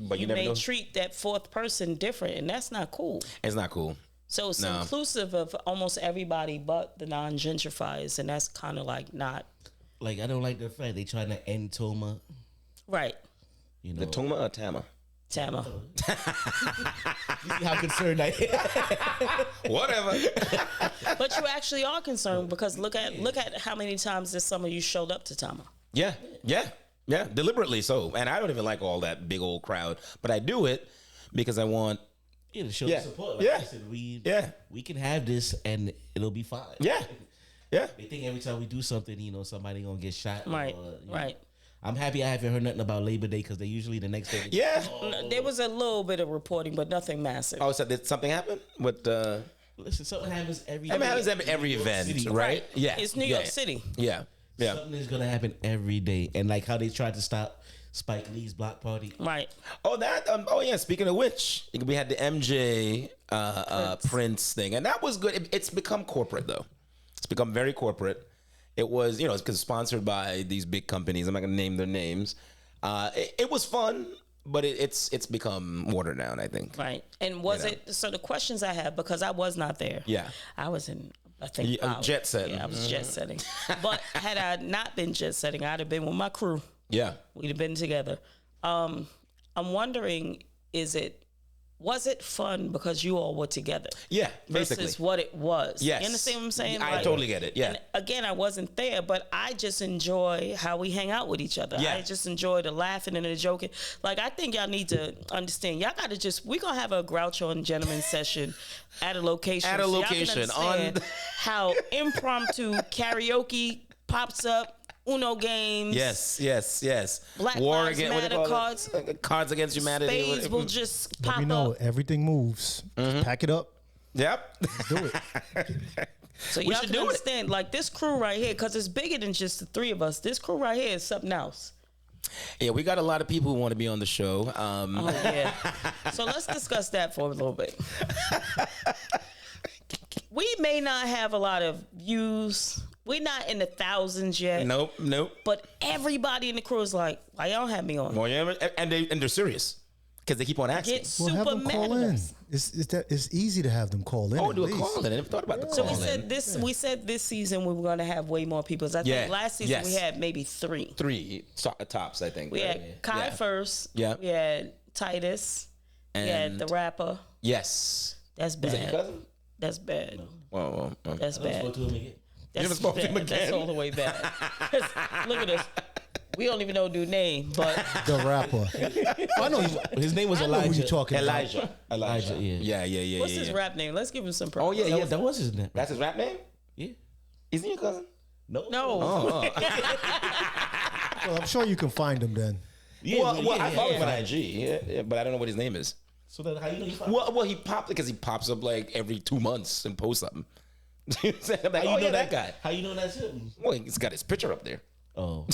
But you never may know. treat that fourth person different, and that's not cool. It's not cool. So it's inclusive of almost everybody but the non-gentrifiers, and that's kind of like not. Like, I don't like the fact they trying to end Toma. Right. The Toma or Tama? Tama. You see how concerned I am? Whatever. But you actually are concerned because look at how many times this summer you showed up to Tama. Yeah, deliberately so. And I don't even like all that big old crowd, but I do it because I want Yeah, to show Yeah. support. Like, Yeah. listen, Yeah. we can have this and it'll be fine. Yeah. Yeah. They think every time we do something, somebody gonna get shot. Right, or, right. I'm happy I haven't heard nothing about Labor Day because they usually the next day. Yeah. There was a little bit of reporting, but nothing massive. Oh, so did something happen? What? Listen, something happens every. It happens every event, City. right? Yeah. It's New York City. Yeah. Yeah. Something is gonna happen every day, and like how they tried to stop Spike Lee's block party. Right. Oh, that. Oh, yeah. Speaking of which, we had the MJ Prince thing, and that was good. It's become corporate though. It's become very corporate. It was, it's because sponsored by these big companies. I'm not gonna name their names. It was fun, but it's become watered down, I think. Right. And was it, so the questions I have, because I was not there. Yeah. I was in, I think, jet setting. Yeah, I was jet setting. But had I not been jet setting, I'd have been with my crew. Yeah. We'd have been together. I'm wondering, was it fun because you all were together? Yeah, basically. Versus what it was. Yes. You understand what I'm saying? I totally get it. Yeah. And again, I wasn't there, but I just enjoy how we hang out with each other. Yeah. I just enjoy the laughing and the joking. Like, I think y'all need to understand. Y'all got to we're going to have a Groucho and Gentleman session at a location. At a location. Y'all can understand how impromptu karaoke pops up. Uno games. Yes. Black War Lives against Matter cards. Cards against humanity. Spades will just Let pop me know. up. Everything moves. Just pack it up. Yep. Do it. So y'all can understand, like this crew right here, because it's bigger than just the three of us. This crew right here is something else. Yeah, we got a lot of people who want to be on the show. Oh yeah. So let's discuss that for a little bit. We may not have a lot of views. We're not in the thousands yet. Nope. But everybody in the crew is like, why y'all have me on? Well, yeah, and they're serious because they keep on asking. Get Well, have super them mad call at in. us. It's easy to have them call in. Oh, at do a least. call in. I never thought about the So call we said in. this. We said this season we were going to have way more people. I think last season we had maybe three. Three tops, I think. We right? had Kai Yeah. first. Yeah. We had Titus. We had And- the rapper. Yes. That's Is that your bad. cousin? That's bad. Whoa. That's I bad. spoke to him again. That's never spoke to him bad. That's again? all the way bad. 'Cause look at this. We don't even know dude's name, but The rapper. I know. His name was I know who Elijah. you talking about. Elijah. Yeah. what's his rap name? Let's give him some props. Oh, yeah. That was his name. That's his rap name? Yeah. Isn't he your cousin? No. No. Well, I'm sure you can find him then. Yeah, I follow him yeah. on IG, yeah, but I don't know what his name is. So then how you know you found Well, he pops up like every 2 months and posts something. I'm like, How you know that guy. How you know that's him? Well, he's got his picture up there. Oh.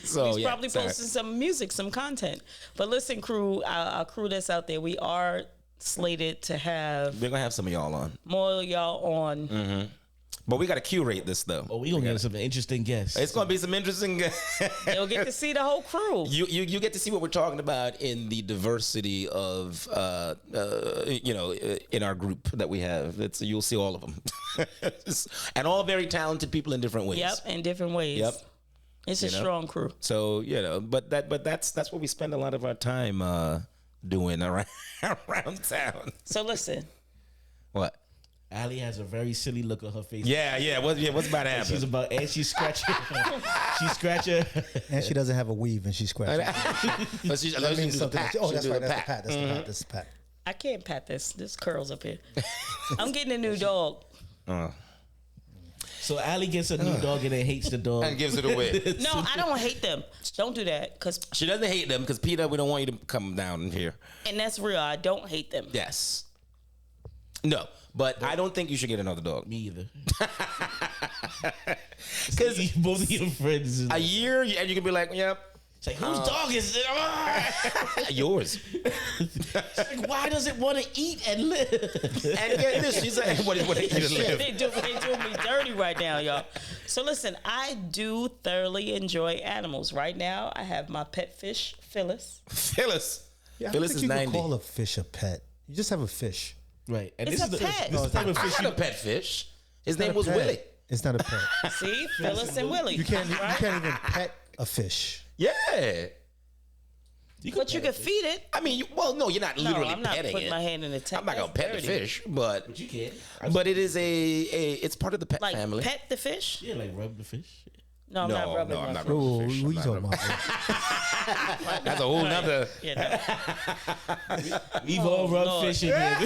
So He's probably posting some music, some content. But listen, crew, our crew that's out there, we are slated to have We're gonna have some of y'all on, more of y'all on. but we gotta curate this though. Oh, we gonna get some interesting guests. It's gonna be some interesting. You'll get to see the whole crew. You get to see what we're talking about in the diversity of in our group that we have. You'll see all of them, and all very talented people in different ways. Yep, in different ways. Yep. It's a strong crew. So but that's what we spend a lot of our time doing around town. So listen, What? Allie has a very silly look on her face. Yeah. What's about to happen? She's scratching. She's scratching. And she doesn't have a weave and she's scratching. That means something. Oh, that's right. That's the pat. pat. That's the pat. That's the pat. I can't pat this. This curls up here. I'm getting a new dog. So Allie gets a new dog and then hates the dog. And gives it away. No, I don't hate them. Don't do that, cause She doesn't hate them because Peter, we don't want you to come down here. and that's real. I don't hate them. Yes. No, but I don't think you should get another dog. Me either. Because Both of your friends. a year, and you can be like, yep, It's like, whose dog is it? yours. Like, why does it want to eat and live? And get this, she's like, what they live? They do me dirty right now, y'all. So listen, I do thoroughly enjoy animals. Right now, I have my pet fish, Phyllis. Phyllis. Yeah, I don't Phyllis think is you 90. can call a fish a pet. You just have a fish. Right. And It's this a is pet. This is the type of I fish had a pet fish. His Not name a was pet. Willie. It's not a pet. See, Phyllis and Willie. You can't right? even pet a fish. Yeah. But you can feed it. I mean, no, you're not No, literally I'm not petting putting it. my hand in the tank. I'm not gonna That's pet the dirty. fish, but But you can. it is it's part of the pet Like family. pet the fish. Yeah, like rub the fish. No, I'm not rubbing I'm my not fish. rubbing What fish. you talking about? That's a whole nother. Yeah, We've all rubbed Lord. fish in here.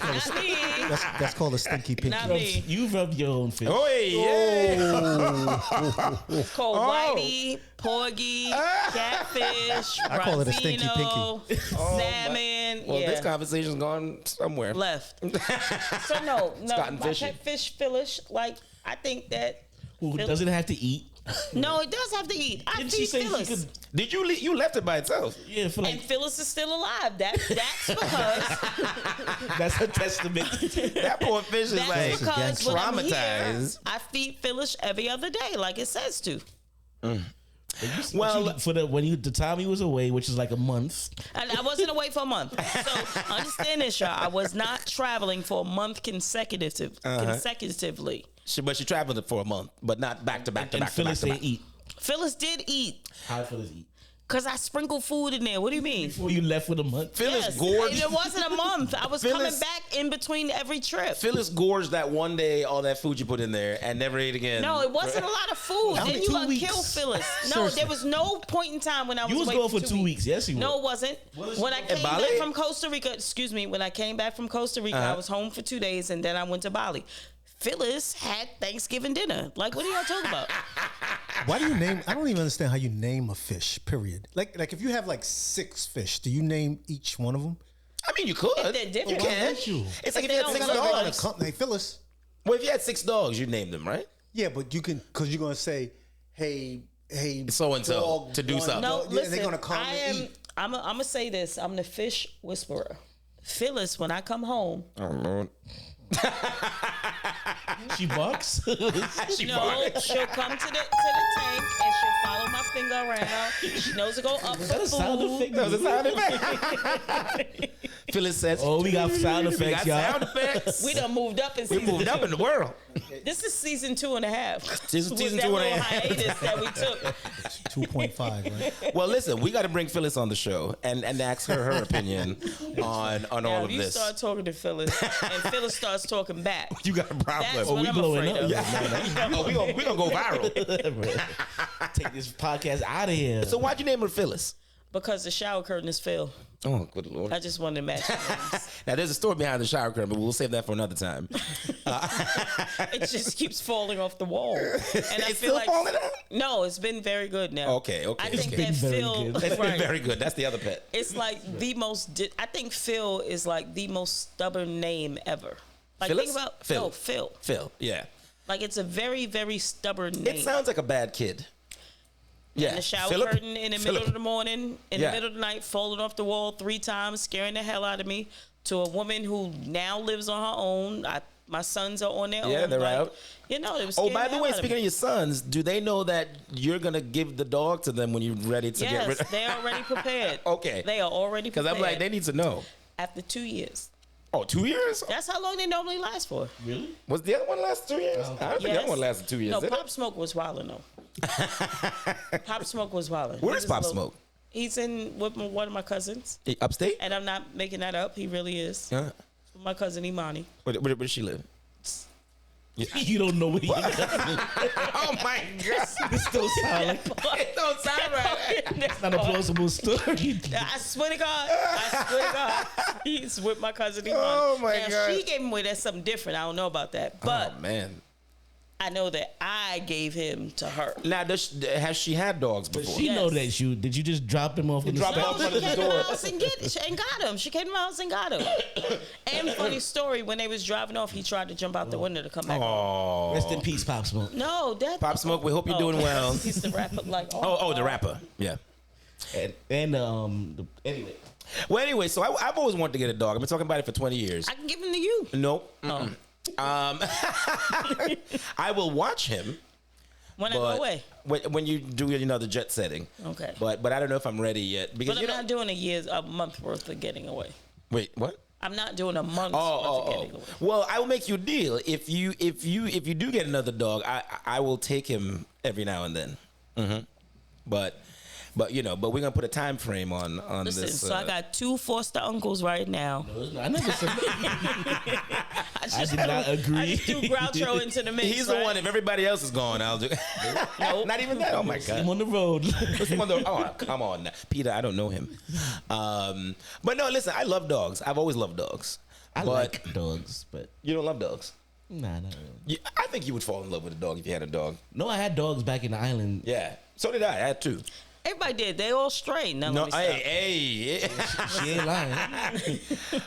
no. Not me. That's called a stinky pinky. Not me. You rubbed your own fish. Oh, yeah. It's called whitey, porgy, catfish, I call it a stinky rosino, salmon. Well, yeah. this conversation's gone somewhere. Left. So no, gotten my fishy. catfish Phyllis. Like I think that. Who doesn't have to eat? No, it does have to eat. I Didn't she feed say she Phyllis. could? Did you left it by itself? Yeah, for And like Phyllis is still alive. That's because that's a testament. That poor fish is that's like because when I'm here, traumatized. I feed Phyllis every other day, like it says to. Well, The time he was away, which is like a month. And I wasn't away for a month. So understand this, y'all. I was not traveling for a month consecutively. but she traveled for a month, but not back to back to And back to back Phyllis to didn't back. eat. Phyllis did eat How did Phyllis eat? because I sprinkled food in there. What do you mean? Before you left with a month. Phyllis Yes, gorged. it wasn't a month. I was coming Phyllis- back in between every trip. Phyllis gorged that one day all that food you put in there and never ate again. No, it wasn't a lot of food. Only Then you 2 gonna weeks. kill Phyllis. No, Seriously. there was no point in time when I was You was away going for 2 weeks. Yes, you No, were. it wasn't. Was When I you came Bali? back from Costa Rica, excuse me, when I came back from Costa Rica, I was home for 2 days and then I went to Bali. Phyllis had Thanksgiving dinner. Like, what are y'all talking about? Why do you name? I don't even understand how you name a fish. Period. Like if you have like 6 fish, do you name each one of them? I mean you could. If they're different. You can. don't you? It's like If if you they had 6 don't look like dogs. Hey, Phyllis. Well, if you had 6 dogs, you'd name them, right? Yeah, but you can because you're gonna say, hey, So and so dog to do one, something. No, dog, yeah, listen. they're gonna come I and am. eat. I'm gonna say this. I'm the fish whisperer. Phyllis, when I come home, Oh Lord. She barks. She no, barked. she'll come to the tank and she'll follow my finger around. She knows to go up Is for that a sound food. effect? That was a sound effect. Phyllis says, Oh, we got sound we effects, got y'all. sound effects. We done moved up in We season. moved up in the world. This is season 2.5. Season Was that 2.5. little hiatus that we took. 2.5, right? Well, listen, we got to bring Phyllis on the show and ask her opinion on all Now, of if you this. start talking to Phyllis and Phyllis starts talking back, You got a problem. that's Oh, what we I'm blowing afraid up. of. Oh, we gonna go viral. Take this podcast out of here. So why'd you name her Phyllis? Because the shower curtain is filled. Oh, good Lord. I just wanted to match names. Now, there's a story behind the shower curtain, but we'll save that for another time. It just keeps falling off the wall. And I It's feel still like falling out? No, it's been very good now. Okay. I It's think been that very Phil, good. It's been right. very good. That's the other pet. It's like the most. I think Phil is like the most stubborn name ever. Like Phyllis? think about Phil. Phil. Phil, yeah. Like it's a very very stubborn name. It sounds like a bad kid. Yeah. And the shower Philip? curtain in the Philip. middle of the morning, in Yeah. the middle of the night, falling off the wall 3 times, scaring the hell out of me. To a woman who now lives on her own. My sons are on their own. Yeah, they're like, out. You know, it was Oh, scaring by the hell way, out of speaking me. of your sons, do they know that you're going to give the dog to them when you're ready to get rid Yes, of they're already prepared. Okay. They are already Because prepared. I'm like, they need to know. After 2 years. Oh, 2 years? That's how long they normally last for. Really? Was the other one last 2 years? I don't think the other one lasted 2 years. No, did Pop it? Smoke was wilding though. Pop Smoke was wilding. Where is Pop Smoke? He's in with one of my cousins, Upstate? and I'm not making that up. He really is. Yeah. My cousin Imani. Where does she live? You don't know what he Oh my God. This don't sound like It don't sound right. it's not a plausible story. I swear to God, he's with my cousin Imani. Oh, my now, God. She gave him away. That's something different. I don't know about that, but Oh, man. I know that I gave him to her. Now, has she had dogs But before? she Yes. know that you did. You just drop him off in the drop him store? off No, under she the came to door. my house and got him. She came to my house and got him. And funny story, when they was driving off, he tried to jump out the window to come back. Oh. Rest in peace, Pop Smoke. No, that Pop Smoke, we hope you're doing well. He's the rapper, like Oh, the rapper. Yeah. Anyway, Well, anyway, so I've always wanted to get a dog. I've been talking about it for 20 years. I can give him to you. Nope. Oh. I will watch him. When I go But away. when you do the jet setting. Okay. But I don't know if I'm ready yet because But I'm not doing a month worth of getting away. Wait, what? I'm not doing a month's worth of getting away. Well, I will make you a deal. If you do get another dog, I will take him every now and then. But we're gonna put a time frame on Listen, this. so I got 2 foster uncles right now. I never said. I did not agree. I just threw Groucho into the mix. He's the one. If everybody else is gone, I'll do. Nope. Not even that. Oh my god. I'm on the road. Oh, come on, Peter. I don't know him. But no, listen. I love dogs. I've always loved dogs. I like dogs, but You don't love dogs. nah, not really. I think you would fall in love with a dog if you had a dog. No, I had dogs back in the island. Yeah. So did I. I had two. Everybody did. They all stray. Now No, let me stop. hey. She ain't lying.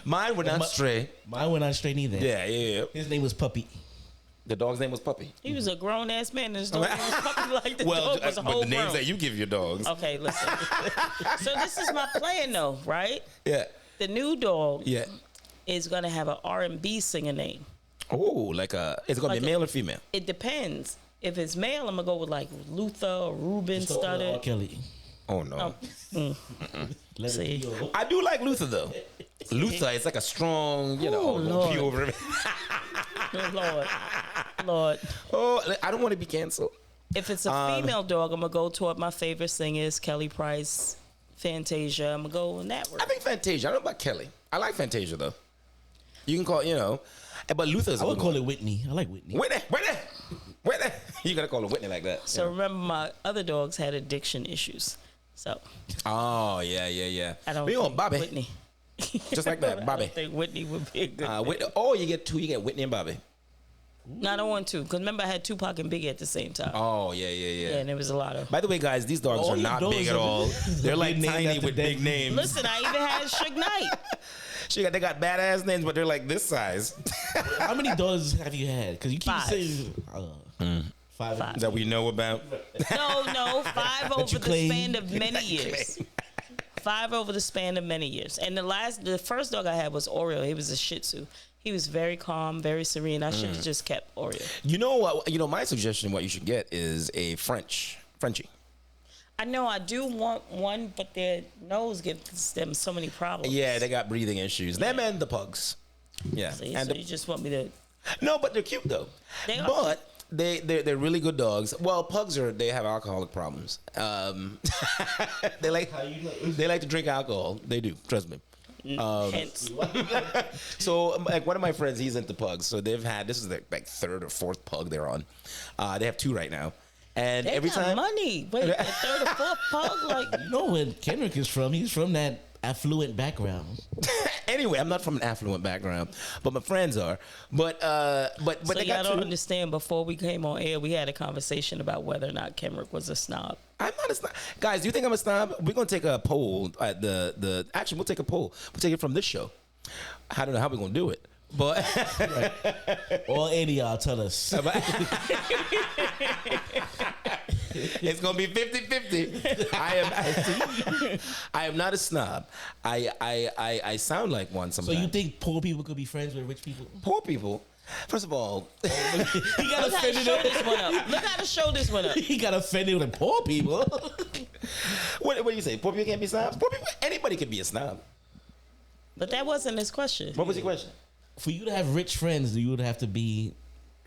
Mine were not stray. Mine went not straight either. Yeah. His name was Puppy. The dog's name was Puppy. He was a grown ass man, and his dog was fucking like the Well, dog was but whole the names grown. that you give your dogs. Okay, listen. So this is my plan, though, right? Yeah. The new dog Yeah. is gonna have an R&B singer name. Oh, it's gonna Like be male or female? It depends. If it's male, I'm gonna go with like Luther or Ruben R. Studdard. Kelly. Oh no. Let See. it go. I do like Luther though. Luther is like a strong, Oh, Lord. view over him. Lord. Oh, I don't want to be canceled. If it's a female dog, I'm gonna go toward my favorite singers, Kelly Price, Fantasia. I'm gonna go in that I route. think Fantasia. I don't know about Kelly. I like Fantasia though. You can call but Luther's. I would call it Whitney. I like Whitney. Whitney. You gotta call it Whitney like that. So remember, my other dogs had addiction issues. So Oh yeah. I don't. We on think Bobby. Whitney. Just like that, I Bobby. don't think Whitney would be a good. Whitney. Oh, you get two. You get Whitney and Bobby. No, I don't want to, because remember I had Tupac and Biggie at the same time. Oh yeah. Yeah, and there was a lot of. By the way, guys, these dogs All are your not dogs big at are- all. They're like named tiny after with dead big names. Listen, I even had Suge Knight. They got badass names, but they're like this size. How many dogs have you had? Because you keep 5. saying five. That we know about. No, 5 over you the claim. span of many years. 5 over the span of many years. And the first dog I had was Oreo. He was a Shih Tzu. He was very calm, very serene. I should have just kept Oreo. You know what? My suggestion, what you should get is a Frenchie. I know I do want one, but their nose gives them so many problems. Yeah, they got breathing issues. Them and the pugs. Yeah, So, and you just want me to. no, but they're cute though. They are But they're really good dogs. Well, pugs they have alcoholic problems. They like to drink alcohol. They do. Trust me. Hence. So, like one of my friends, he's into pugs. So this is their like 3rd or 4th pug they're on. They have 2 right now, and They every got time. money. Wait, the 3rd or 4th pug? Like, You know where Kendrick is from? He's from that affluent background. Anyway, I'm not from an affluent background, but my friends are. But so they y'all got don't 2. understand. Before we came on air, we had a conversation about whether or not Kendrick was a snob. I'm not a snob. Guys, do you think I'm a snob? We're gonna take a poll at actually we'll take a poll. We'll take it from this show. I don't know how we're gonna do it. But All 80 of y'all tell us. it's gonna be 50-50. I am not a snob. I sound like one So sometimes. you think poor people could be friends with rich people? poor people? First of all, He got Look how to offended. show this one up. Look how to show this one up. He got offended with poor people. what do you say? Poor people can't be snobs? Poor people, anybody can be a snob. But that wasn't his question. What was your question? For you to have rich friends, you would have to be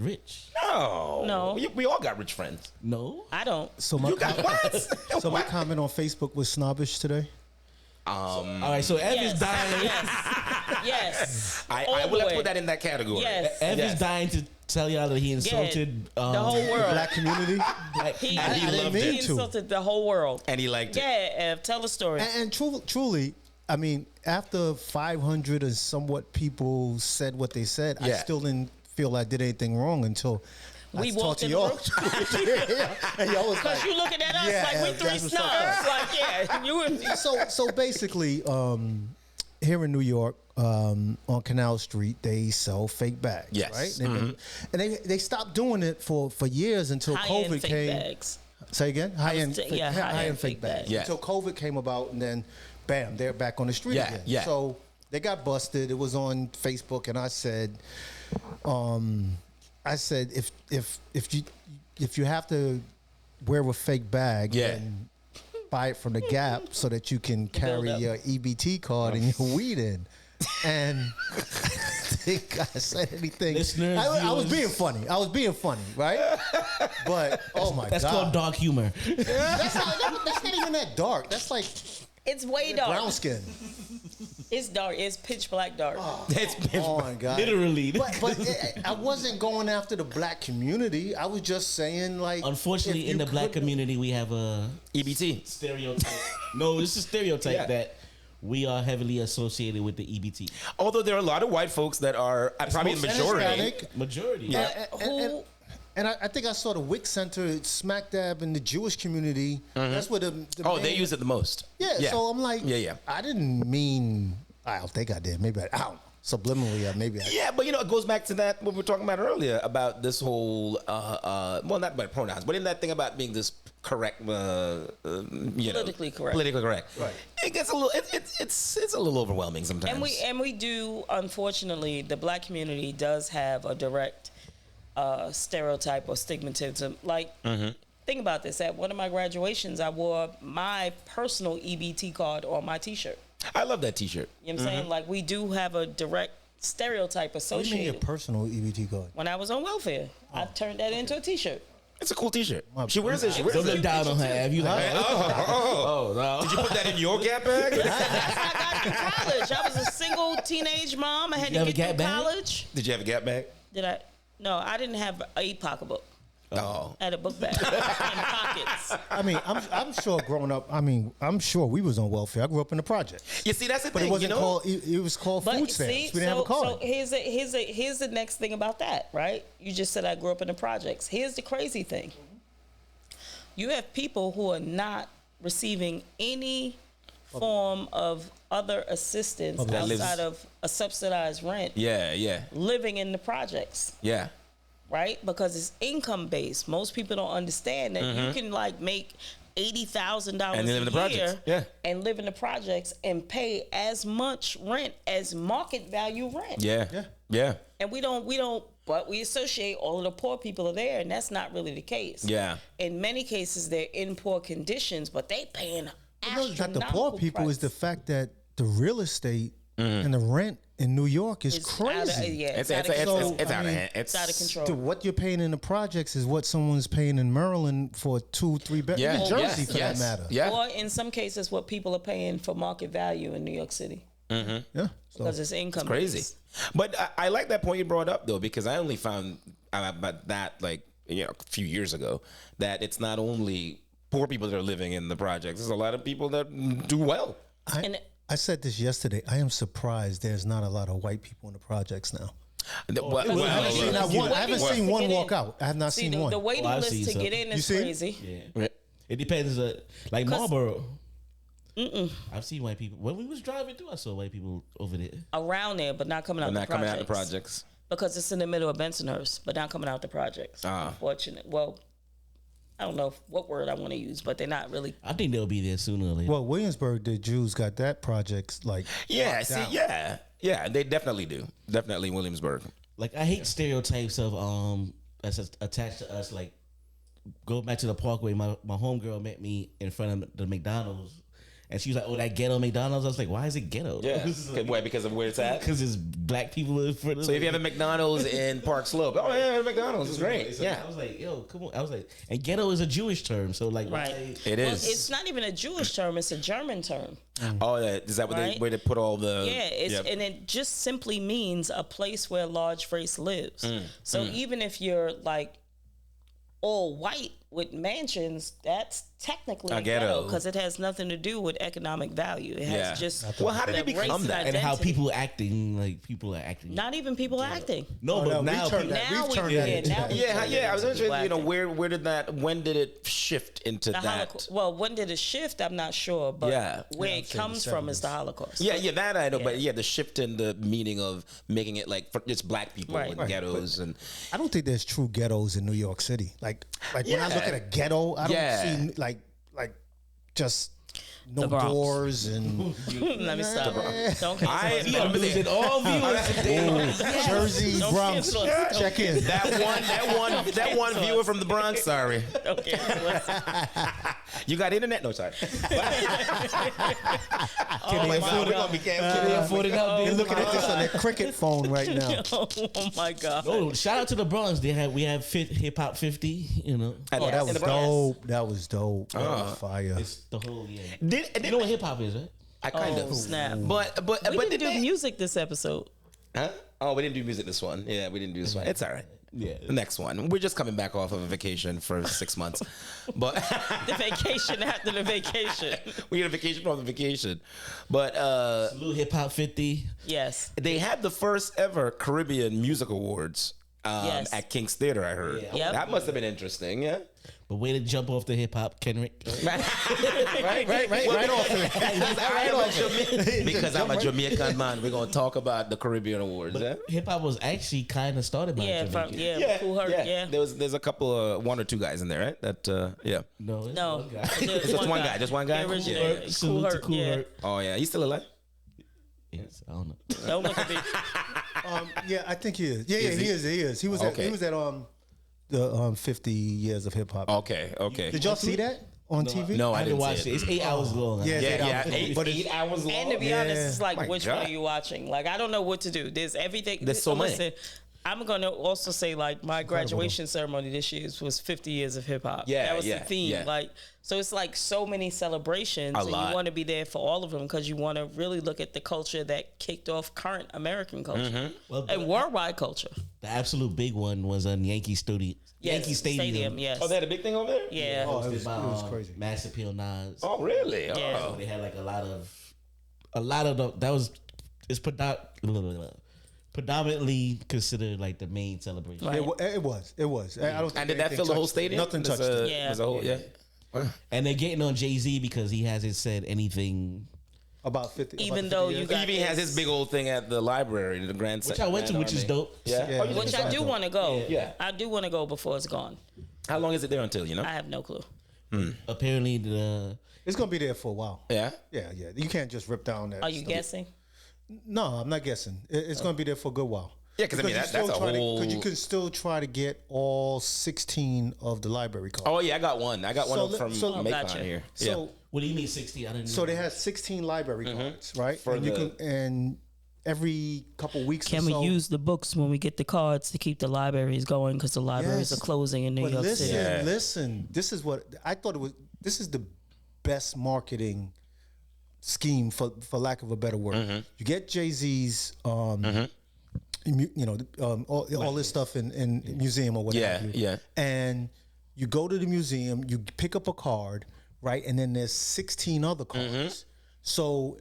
rich. No. No. We all got rich friends. No. I don't. So my You got what? so my comment on Facebook was snobbish today. All right, so Ev is Yes. dying. Yes. I All will the have to way. put that in that category. Yes. Ev Yes. is dying to tell y'all that he insulted The whole world. Black community. He And he I didn't loved mean it. he to. insulted the whole world. And he liked it. Yeah, Ev, tell the story. And truly, I mean, after 500 and somewhat people said what they said, I Yeah. still didn't feel I did anything wrong until We I walked talked to in the y'all. room. And y'all was Because like, you looking at us Yeah, like we Ev, 3 that's what's up. snobs. Like, yeah, you and so basically, here in New York, on Canal Street, they sell fake bags. Yes. Right? And they stopped doing it for years until high-end COVID fake came. bags. Say again? High-end high-end fake fake bags. bags. Yeah. Until COVID came about, and then, bam, they're back on the street Yeah, again. yeah. So they got busted. It was on Facebook, and I said, if you have to wear a fake bag, Yeah. then buy it from the Gap so that you can carry up. your EBT card and your weed in. And I think I said anything. Listeners, I was viewers. being funny, right? But oh my That's god, called dark humor. that's not even that dark. That's like It's way dark. brown skin. It's dark. It's pitch black dark. Come on, guys. Literally. But I wasn't going after the black community. I was just saying, like, Unfortunately, if in you the black couldn't- community, we have a EBT. stereotype. No, it's a stereotype Yeah. that we are heavily associated with the EBT. Although there are a lot of white folks that are probably the most majority. Hispanic. Majority. Yeah. Who? And I think I saw the WIC Center smack dab in the Jewish community. That's where the Oh, main- they use it the most. Yeah, so I'm like, Yeah. I didn't mean. I don't think I did. Maybe I don't know. Subliminally, maybe I. Yeah, but it goes back to that what we were talking about earlier about this whole well, not about pronouns, but in that thing about being this correct, Politically correct. politically correct. Right. It gets a little, it's a little overwhelming sometimes. And we do, unfortunately, the black community does have a direct stereotype or stigmatism. Like, think about this. At one of my graduations, I wore my personal EBT card on my T-shirt. I love that T-shirt. You know what I'm saying? Like, we do have a direct stereotype What do you mean your associated. personal EBT card? When I was on welfare, I turned that into a T-shirt. It's a cool T-shirt. She wears it. She wears Don't look it. down on her. Have you like? Oh no. Did you put that in your Gap bag? That's how I got through college. I was a single teenage mom. I had you have to a get Gap through bag? college. Did you have a Gap bag? Did I? No, I didn't have a pocketbook. Oh. I had a book bag and pockets. I mean, I'm sure growing up. I mean, I'm sure we was on welfare. I grew up in the project, You see, that's the but thing. it wasn't you know? called. It was called But food stamps. see, We didn't have a card. so here's the next thing about that, right? You just said I grew up in the projects. Here's the crazy thing. You have people who are not receiving any form of other assistance That lives- outside of a subsidized rent, Yeah. living in the projects, Yeah. right? Because it's income based. Most people don't understand that you can like make $80,000 And live in the a year projects. Yeah. and live in the projects and pay as much rent as market value rent. Yeah. And we don't, but we associate all of the poor people are there, and that's not really the case. Yeah. In many cases, they're in poor conditions, but they paying No, astronomical not the poor people. price. Is the fact that the real estate and the rent in New York is It's out of- crazy. yeah, It's out of control. out of I mean, hand. It's out of control. What you're paying in the projects is what someone's paying in Maryland for 2-3 bedrooms. Yeah. Even Jersey, Yes, for yes. that matter. Yeah. Or in some cases, what people are paying for market value in New York City Yeah. So, because it's income Crazy. based. But I like that point you brought up though, because I only found out about that like a few years ago that it's not only poor people that are living in the projects. There's a lot of people that do well. And I said this yesterday. I am surprised there's not a lot of white people in the projects now. Well, I haven't seen, well, not one, I haven't well, seen to one get walk in. out. I have not see, seen the, one. the waiting I've list seen to some. get in You is see? crazy. Yeah. It depends. Like Marlboro. I've seen white people. When we was driving through, I saw white people over there. Around there, but not coming out. not the coming out of the projects. projects. Because it's in the middle of Bensonhurst, but not coming out the projects. Ah. Unfortunate. Well, I don't know what word I want to use, but they're not really. I think they'll be there sooner or later. Well, Williamsburg, the Jews got that project like Yeah, locked see, down. yeah, they definitely do. Definitely Williamsburg. Like I hate stereotypes of that's attached to us. Like go back to the Parkway. My homegirl met me in front of the McDonald's, and she was like, "Oh, that ghetto McDonald's." I was like, "Why is it ghetto?" Why? Because of where it's at? Because it's black people in front of. So if you have a McDonald's in Park Slope, oh yeah, McDonald's is great. So Yeah, I was like, "Yo, come on!" I was like, and ghetto is a Jewish term, so like, Right. why- it Well, is. it's not even a Jewish term; it's a German term. Oh, is that what Right. where they put all the? Yeah, it's Yep. and it just simply means a place where a large race lives. Mm, So even if you're like all white with mansions, that's technically A a ghetto ghetto. because it has nothing to do with economic value. It has Yeah. just Well, how did that it become race that? and how identity. people acting, like people are acting. Not even people acting. no, Oh, but no, we now turned people, that- Now we've we turned yeah, that into now that. we Yeah, turned yeah. I was it into interested. acting. Where did that? When did it shift into The that? Holocaust. Well, when did it shift? I'm not sure, but Yeah. where Yeah, it I'd say comes the from is the 70s. Holocaust. Yeah, that I know, but yeah, the shift in the meaning of making it like for just black people Right. and Right, ghettos and I don't think there's true ghettos in New York City. Like when I Yeah. look at a ghetto, I don't Yeah. see like just no The Bronx. doors and Let me stop. Don't cancel I- us. we are losing all viewers today. Jersey, Don't Bronx. cancel us. Check in. that one viewer from the Bronx. Sorry, Don't cancel us. you got internet? No, sorry. Can they afford it? Can they afford it out They're there? looking at this on their cricket phone right now. Oh my God. Oh, shout out to the Bronx. We have Hip Hop 50. You know, And Oh, that in was the Bronx. dope. That was dope. That was fire. it's the whole yeah. Did You know what hip hop is, right? I kind of snap. But We did didn't do they- music this episode. Huh? Oh, we didn't do music this one. Yeah, we didn't do this one. It's all right. Yeah. The next one. We're just coming back off of a vacation for 6 months. But The vacation after the vacation. we had a vacation from the vacation. But Little Hip Hop 50. Yes. they had the first ever Caribbean Music Awards Yes. at King's Theater, I heard. Yeah. Yep. That must have been interesting, yeah? But way to jump off the hip hop, Kendrick. Right off of it. Because I'm a Jamaican man, we're going to talk about the Caribbean Awards, yeah? Hip hop was actually kind of started by Yeah, Jamaican. Cool Herc, yeah. There's a couple of one or two guys in there, right? That yeah. No, it's No, one guy. Just one guy. Just one guy? The Cool originator. Herc, Cool salute to Herc, Cool yeah. Herc. Oh yeah, he's still alive. Yes, I don't know. Don't look at me. Yeah, I think he is. Yeah, Is he he? is. He is. He was Okay. at the 50 years of hip hop. Okay. Did y'all see that on TV? No, I I didn't didn't watch see it. it. It's 8 hours long. Yeah, Yeah, Eight but hours. 8 hours long. And to be honest, it's like, My which God. one are you watching? Like, I don't know what to do. There's everything. There's so many. Listen, I'm going to also say, like, my graduation ceremony this year was 50 years of hip hop. Yeah, that was yeah, the theme. yeah. Like, so it's like so many celebrations, and lot. you want to be there for all of them because you want to really look at the culture that kicked off current American culture Well, and worldwide culture. The absolute big one was on Yankee Stadium. Yes, Yankee Stadium. Yes. Oh, they had a big thing over there? Yeah. Oh, it Hosted was, by, it was crazy. Mass Appeal Nas. Oh, really? Yeah. Oh. They had like a lot of the, that was it's predominantly considered like the main celebration. Right. It was. I don't think And did that anything fill the whole touched it. stadium? Nothing There's touched it. Yeah. there's a whole, yeah. And they're getting on Jay-Z because he hasn't said anything, About 50. Even about though 50 you years. got He even has his big old thing at the library, the Grand which I went to, which is dope. Yeah. Yeah. Oh, you Which did? I do want to go. Yeah. I do want to go before it's gone. How long is it there until, you know? I have no clue. Apparently the It's gonna be there for a while. Yeah. Yeah. You can't just rip down that. Are you stuff. guessing? No, I'm not guessing. It's gonna be there for a good while. Yeah, 'cause I mean, that's a whole- Because you can still try to get all 16 of the library cards. Oh, yeah, I got one. I got one from so- Macon Gotcha. here. So what do you mean 60? I didn't so know. they have 16 library cards, right? For and you the- can and every couple weeks Can or we so. use the books when we get the cards to keep the libraries going? Because the libraries Yes. are closing in New But York listen, City. Yeah. listen. This is what I thought it was. This is the best marketing scheme, for lack of a better word. You get Jay-Z's, all this stuff in museum or whatever. Yeah, yeah. And you go to the museum, you pick up a card, right? And then there's 16 other cards. So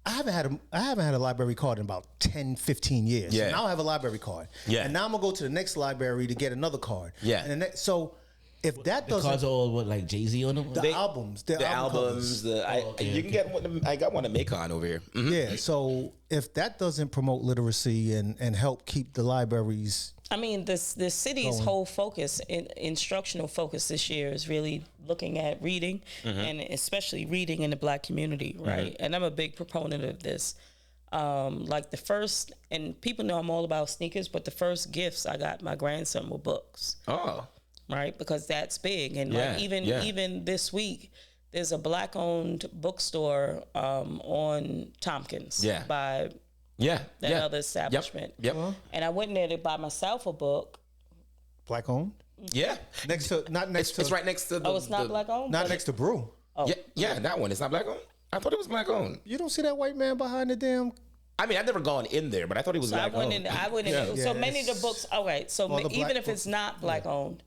I haven't had a library card in about 10, 15 years. Yeah. So now I have a library card. Yeah. And now I'm gonna go to the next library to get another card. Yeah. And so if that the doesn't, cards are all what, like Jay-Z on them? the albums, The albums. albums, you can get one. I got one at Macon over here. Mhm. Yeah. So if that doesn't promote literacy and help keep the libraries, I mean, the city's whole focus, instructional focus this year is really looking at reading, and especially reading in the Black community, right? And I'm a big proponent of this. Like the first, and people know I'm all about sneakers, but the first gifts I got my grandson were books. Oh, Right, because that's big, and Yeah, like yeah. even this week, there's a Black-owned bookstore on Tompkins, Yeah. by yeah. that yeah. other establishment. Yep. And I went in there to buy myself a book. Black owned, Yeah. next to not next It's, to it's right next to the. Oh, it's not Black-owned. not but next to Brew. Yeah, that one. It's not black owned. I thought it was black owned. You don't see that white man behind the damn. I mean, I've never gone in there, but I thought it was So I black went owned. in. I went in. Yeah. So many of the books. All right. So All the even Black if it's books. not Black-owned,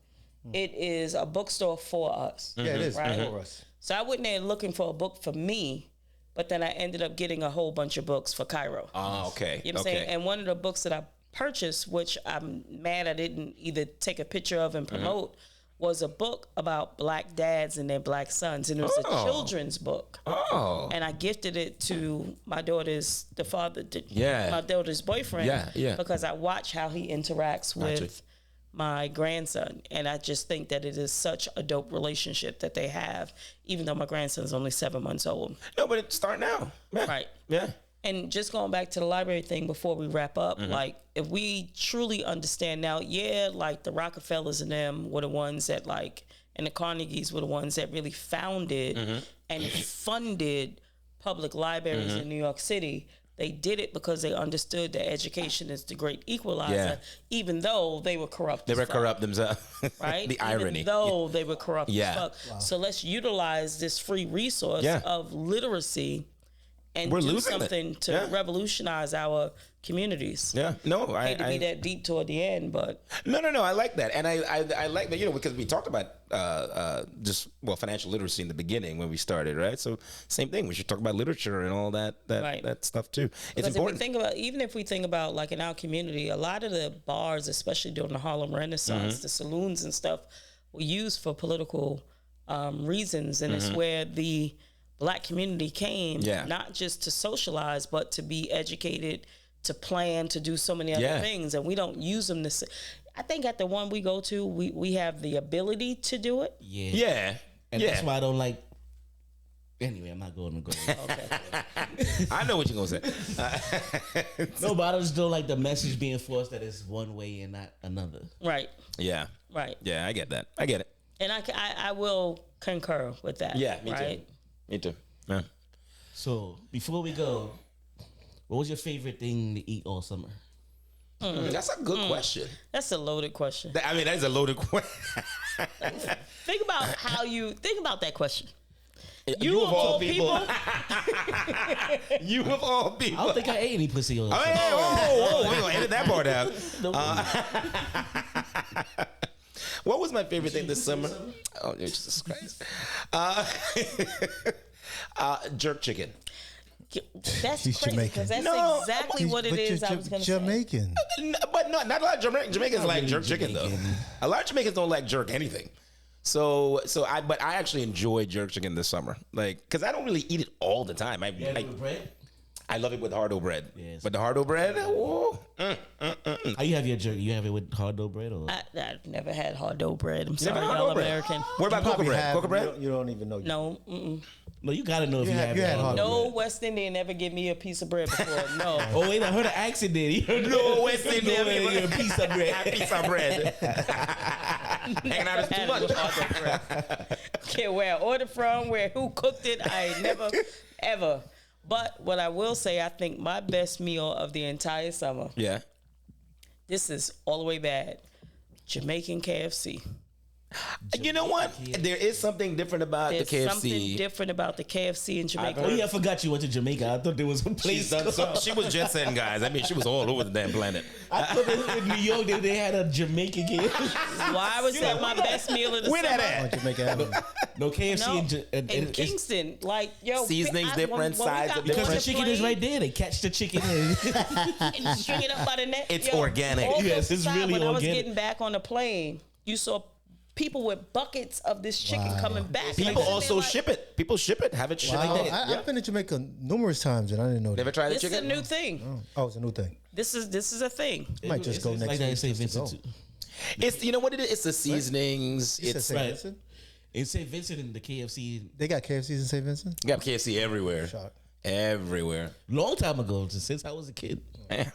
it is a bookstore for us. Yeah, it is Right. for us. So I went there looking for a book for me, but then I ended up getting a whole bunch of books for Cairo. Oh, okay. You know what I'm saying? And one of the books that I purchased, which I'm mad I didn't either take a picture of and promote, was a book about Black dads and their Black sons. And it was a children's book. Oh. And I gifted it to my daughter's, Yeah. my daughter's boyfriend. Yeah, yeah. Because I watch how he interacts with Gotcha. my grandson. And I just think that it is such a dope relationship that they have, even though my grandson's only 7 months old. No, but it start now. Yeah. Right. Yeah. And just going back to the library thing before we wrap up, like if we truly understand now, like the Rockefellers and them were the ones that and the Carnegies were the ones that really founded and funded public libraries in New York City. They did it because they understood that education is the great equalizer, Yeah. even though they were corrupt. They as were fuck, corrupt themselves. right? The irony. Even though they were corrupt Yeah. as fuck. So let's utilize this free resource Yeah. of literacy and We're do losing it. something to Yeah. revolutionize our communities. Yeah, no, I hate to be that deep toward the end, but No. I like that, and I like that, because we talked about just financial literacy in the beginning when we started, right? So same thing. We should talk about literature and all that Right. that stuff too. It's because important. if we think about like in our community, a lot of the bars, especially during the Harlem Renaissance, Mm-hmm. the saloons and stuff, were used for political reasons, and Mm-hmm. it's where the Black community came, Yeah. not just to socialize, but to be educated, to plan, to do so many other Yeah. things, and we don't use them to. I think at the one we go to, we have the ability to do it. Yeah. Yeah, And yeah. that's why I don't like. Anyway, I'm not going to go. I know what you're gonna say. No, but I just don't like the message being forced that it's one way and not another. Right, Yeah, right. yeah, I get that. I get it. And I will concur with that. Yeah, me right? too. Me too. Yeah. So before we go, what was your favorite thing to eat all summer? That's a good question. That's a loaded question. I mean, that is a loaded question. Think about that question. You of all people. You of all I people. don't think I ate any pussy all Oh, summer. hey, whoa, we're gonna edit that part out. What was my favorite thing this summer? Oh, Jesus Christ. Jerk chicken. That's He's crazy Jamaican. because that's No, exactly what it is. I was going to say. Jamaican. But not a lot of Jamaicans like really jerk chicken though. Jamaican. A lot of Jamaicans don't like jerk anything. But I actually enjoy jerk chicken this summer, because I don't really eat it all the time. Bread? I love it with hard dough bread. Yes. But the hard dough bread, whoa. How you have your jerk? You have it with hard dough bread or? I've never had hard dough bread. I'm never sorry, had hard y'all dough bread? American. What about cocoa Probably bread? have- Cocoa bread? You don't even know. No, No, you gotta know if you had- have you it. had hard no bread. West Indian ever give me a piece of bread before. No. Oh wait, I heard an accent there. You heard No West Indian no, ever- a piece of bread. A piece of bread. Hanging out is too Had it much. with hard dough bread. Care where I ordered from, who cooked it. I ain't never, ever. But what I will say, I think my best meal of the entire summer. Yeah. This is all the way bad. Jamaican KFC. You know what? There is something different about There's the KFC. something different about the KFC in Jamaica. Oh yeah, I forgot you went to Jamaica. I thought there was a place. She's done so. She was jet setting, guys. I mean, she was all over the damn planet. I thought in New York they had a Jamaican KFC. Why was that my best meal of the Where summer? that On at? Jamaica Avenue. No KFC No, in in Kingston, like yo, Seasonings different, sides are because the different. chicken is right there. They catch the chicken. And And you string it up by the neck. It's organic. all Yes, jokes it's aside, really when I was organic. getting back on the plane, you saw people with buckets of this chicken coming back. People Like, also like, ship it. People ship it. Have it shipped Wow, like that. I've been to Jamaica numerous times and I didn't know Never that. tried the This is a chicken? new thing. Oh, it's a new thing. This is a thing. Might just go it's next like that in week St. just to Vincent go. too. It's, you know what it is? It's the seasonings. You said It's St. right. Vincent? In St. Vincent and the KFC, They got KFCs in St. Vincent? you got KFC everywhere. Shock. Everywhere. long time ago, since I was a kid. Eh.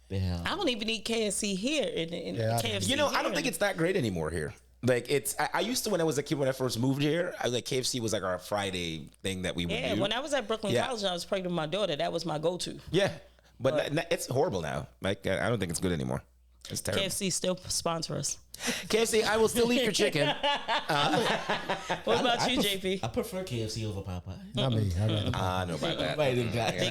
They have. I don't even eat KFC here in Yeah, I don't KFC. You know, I don't here. think it's that great anymore here. Like I used to when I was a kid when I first moved here. KFC was like our Friday thing that we would Yeah, do. when I was at Brooklyn Yeah. College and I was pregnant with my daughter, that was my go-to. Yeah, but it's horrible now. Like I don't think it's good anymore. It's terrible. KFC still sponsor us. KFC, I will still eat your chicken. What about you, JP? I prefer KFC over Popeye. Not me. I don't know. No, about that. Right, exactly.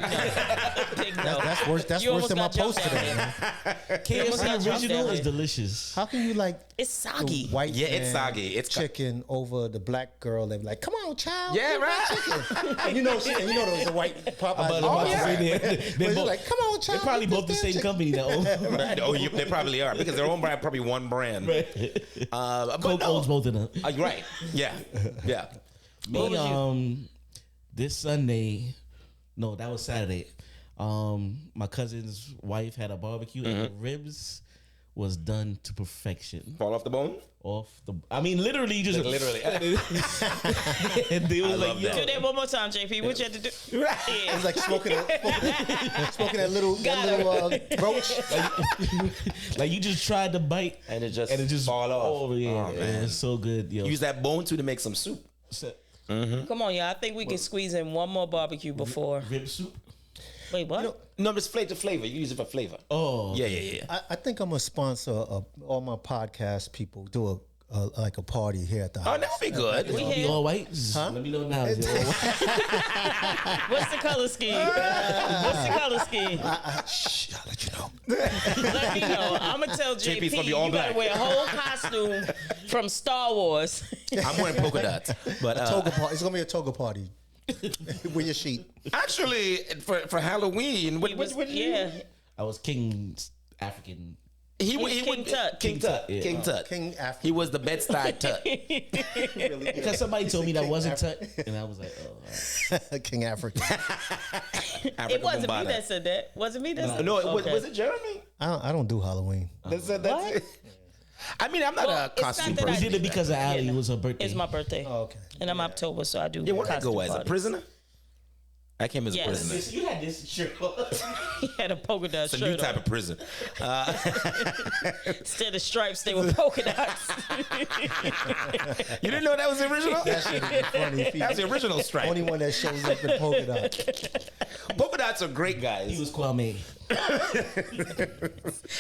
Big no. That's worse. That's You worse almost than my got jumped post down today. there. Man. KFC got original jumped is out. delicious. How can you like It's the soggy. white Yeah, it's man soggy. It's chicken over the black girl? They be like, "Come on, child." Yeah, eat my right. chicken." And you know, the white Popeye. But Oh, I'm about to yeah. say But they're it's both, like, "Come on, child." they're probably eat both the this same damn company that own. Right. Oh, they probably are because they're owned by probably one brand. But Coke no. owns both of them. Right. Yeah. Yeah. Me, this Sunday, no, that was Saturday. My cousin's wife had a barbecue and the ribs was done to perfection. Fall off the bone. I mean, literally, just Like, literally. and they was I like, love yo, that. Do that one more time, JP. What you had to do? It's like smoking that little roach. like you just tried to bite And it just fall off. Oh yeah, Oh, man. it's so good, yo. Use that bone too to make some soup. Come on, y'all. I think we can squeeze in one more barbecue before. Rib soup. Wait, what? No, it's flavor. You use it for flavor. Oh, Yeah. I think I'm gonna sponsor all my podcast people. Do like a party here at the house. Oh, that would be good. We Be here. all white? Huh? Let me know now. Is it all white? What's the color scheme? What's the color scheme? Shh, I'll let you know. Let me know. I'm gonna tell JP JP's gonna be all you gotta black. wear a whole costume from Star Wars. I'm wearing polka dots, but Toga party. It's gonna be a toga party. With your sheet. actually, for Halloween, what Yeah. I was King African. he was King would Tut. King Tut, Yeah. King Tut. King African. He was the Bed-Stuy Tut. Because somebody told me that wasn't Tut, and I was like, oh. All right. King African. It wasn't me that said that. Wasn't me that said that. No, Okay. was it Jeremy? I don't do Halloween. That's What? it. I mean, I'm not Well, a it's not costume that I We person. did it because of Ali. Yeah, It was her birthday. It's my birthday. Oh, okay. And I'm October, so I do. Yeah, where did I go costume as a parties. prisoner? I came as Yes. a prisoner. So you had this shirt on. He had a polka dot It's a shirt new type on. of prison. Instead of stripes, they were polka dots. You didn't know that was the original? That should be funny. If he- That was the original stripe. Only one that shows up in polka dot. Polka dots are great, He guys. was Kwame.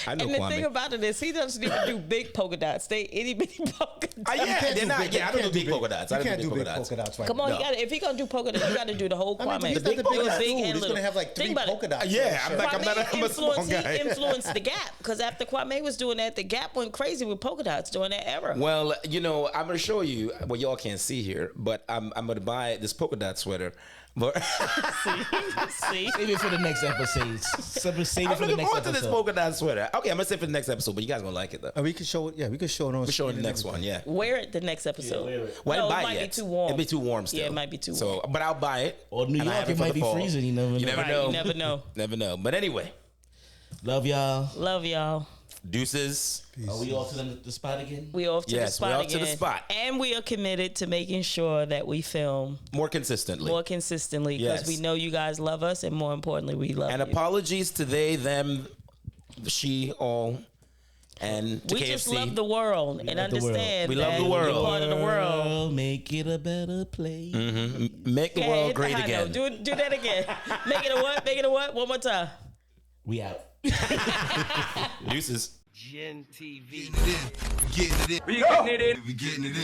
I know And the Kwame. thing about it is, he doesn't even do big polka dots. They itty bitty polka dots. Yeah, can't they're do not. big- Yeah, I don't you do can't big polka dots. I You don't can't do do big big polka polka dots. dots right Come on, now. No. if he gonna do polka dots, you got to do the whole I mean, Kwame. he's not the polka biggest dots. Big dude. and He's little. gonna have like Think 3 about it. polka dots. Yeah, I'm like, Kwame I'm a small influenced, guy. he influenced the Gap because after Kwame was doing that, the Gap went crazy with polka dots during that era. Well, you know, I'm gonna show you what y'all can't see here, but I'm gonna buy this polka dot sweater. But See, Save it for the next episode. Save it I'm for the looking next forward to this episode. polka dot sweater. Okay, I'm gonna say for the next episode, but you guys gonna like it though. We could show it. Yeah, we could show it on. We're showing the next one. Yeah. wear it the next episode. wear it. Well, I no, didn't buy it might yet. be too warm. It'd be too warm still. Yeah, it might be too So, warm. but I'll buy it. Or New and I York, have it for might the be fall. freezing. You never know. You never Right, know. you never know. Never know. But anyway, Love y'all. Love y'all. deuces. Are we off to the spot again? We off to the Yes, spot we off to again. the spot. And we are committed to making sure that we film More consistently. more consistently because Yes. we know you guys love us, and more importantly, we love And you. apologies to they, them, she, all, and to We KFC. just love the world and love the world. understand We love that the we're world. part of the world. Make it a better place. Make the Okay, world hit the great high again. note. Do that again. Make it a what? Make it a what? One more time. We out. Deuces. Gen TV. Getting it in. We getting it in.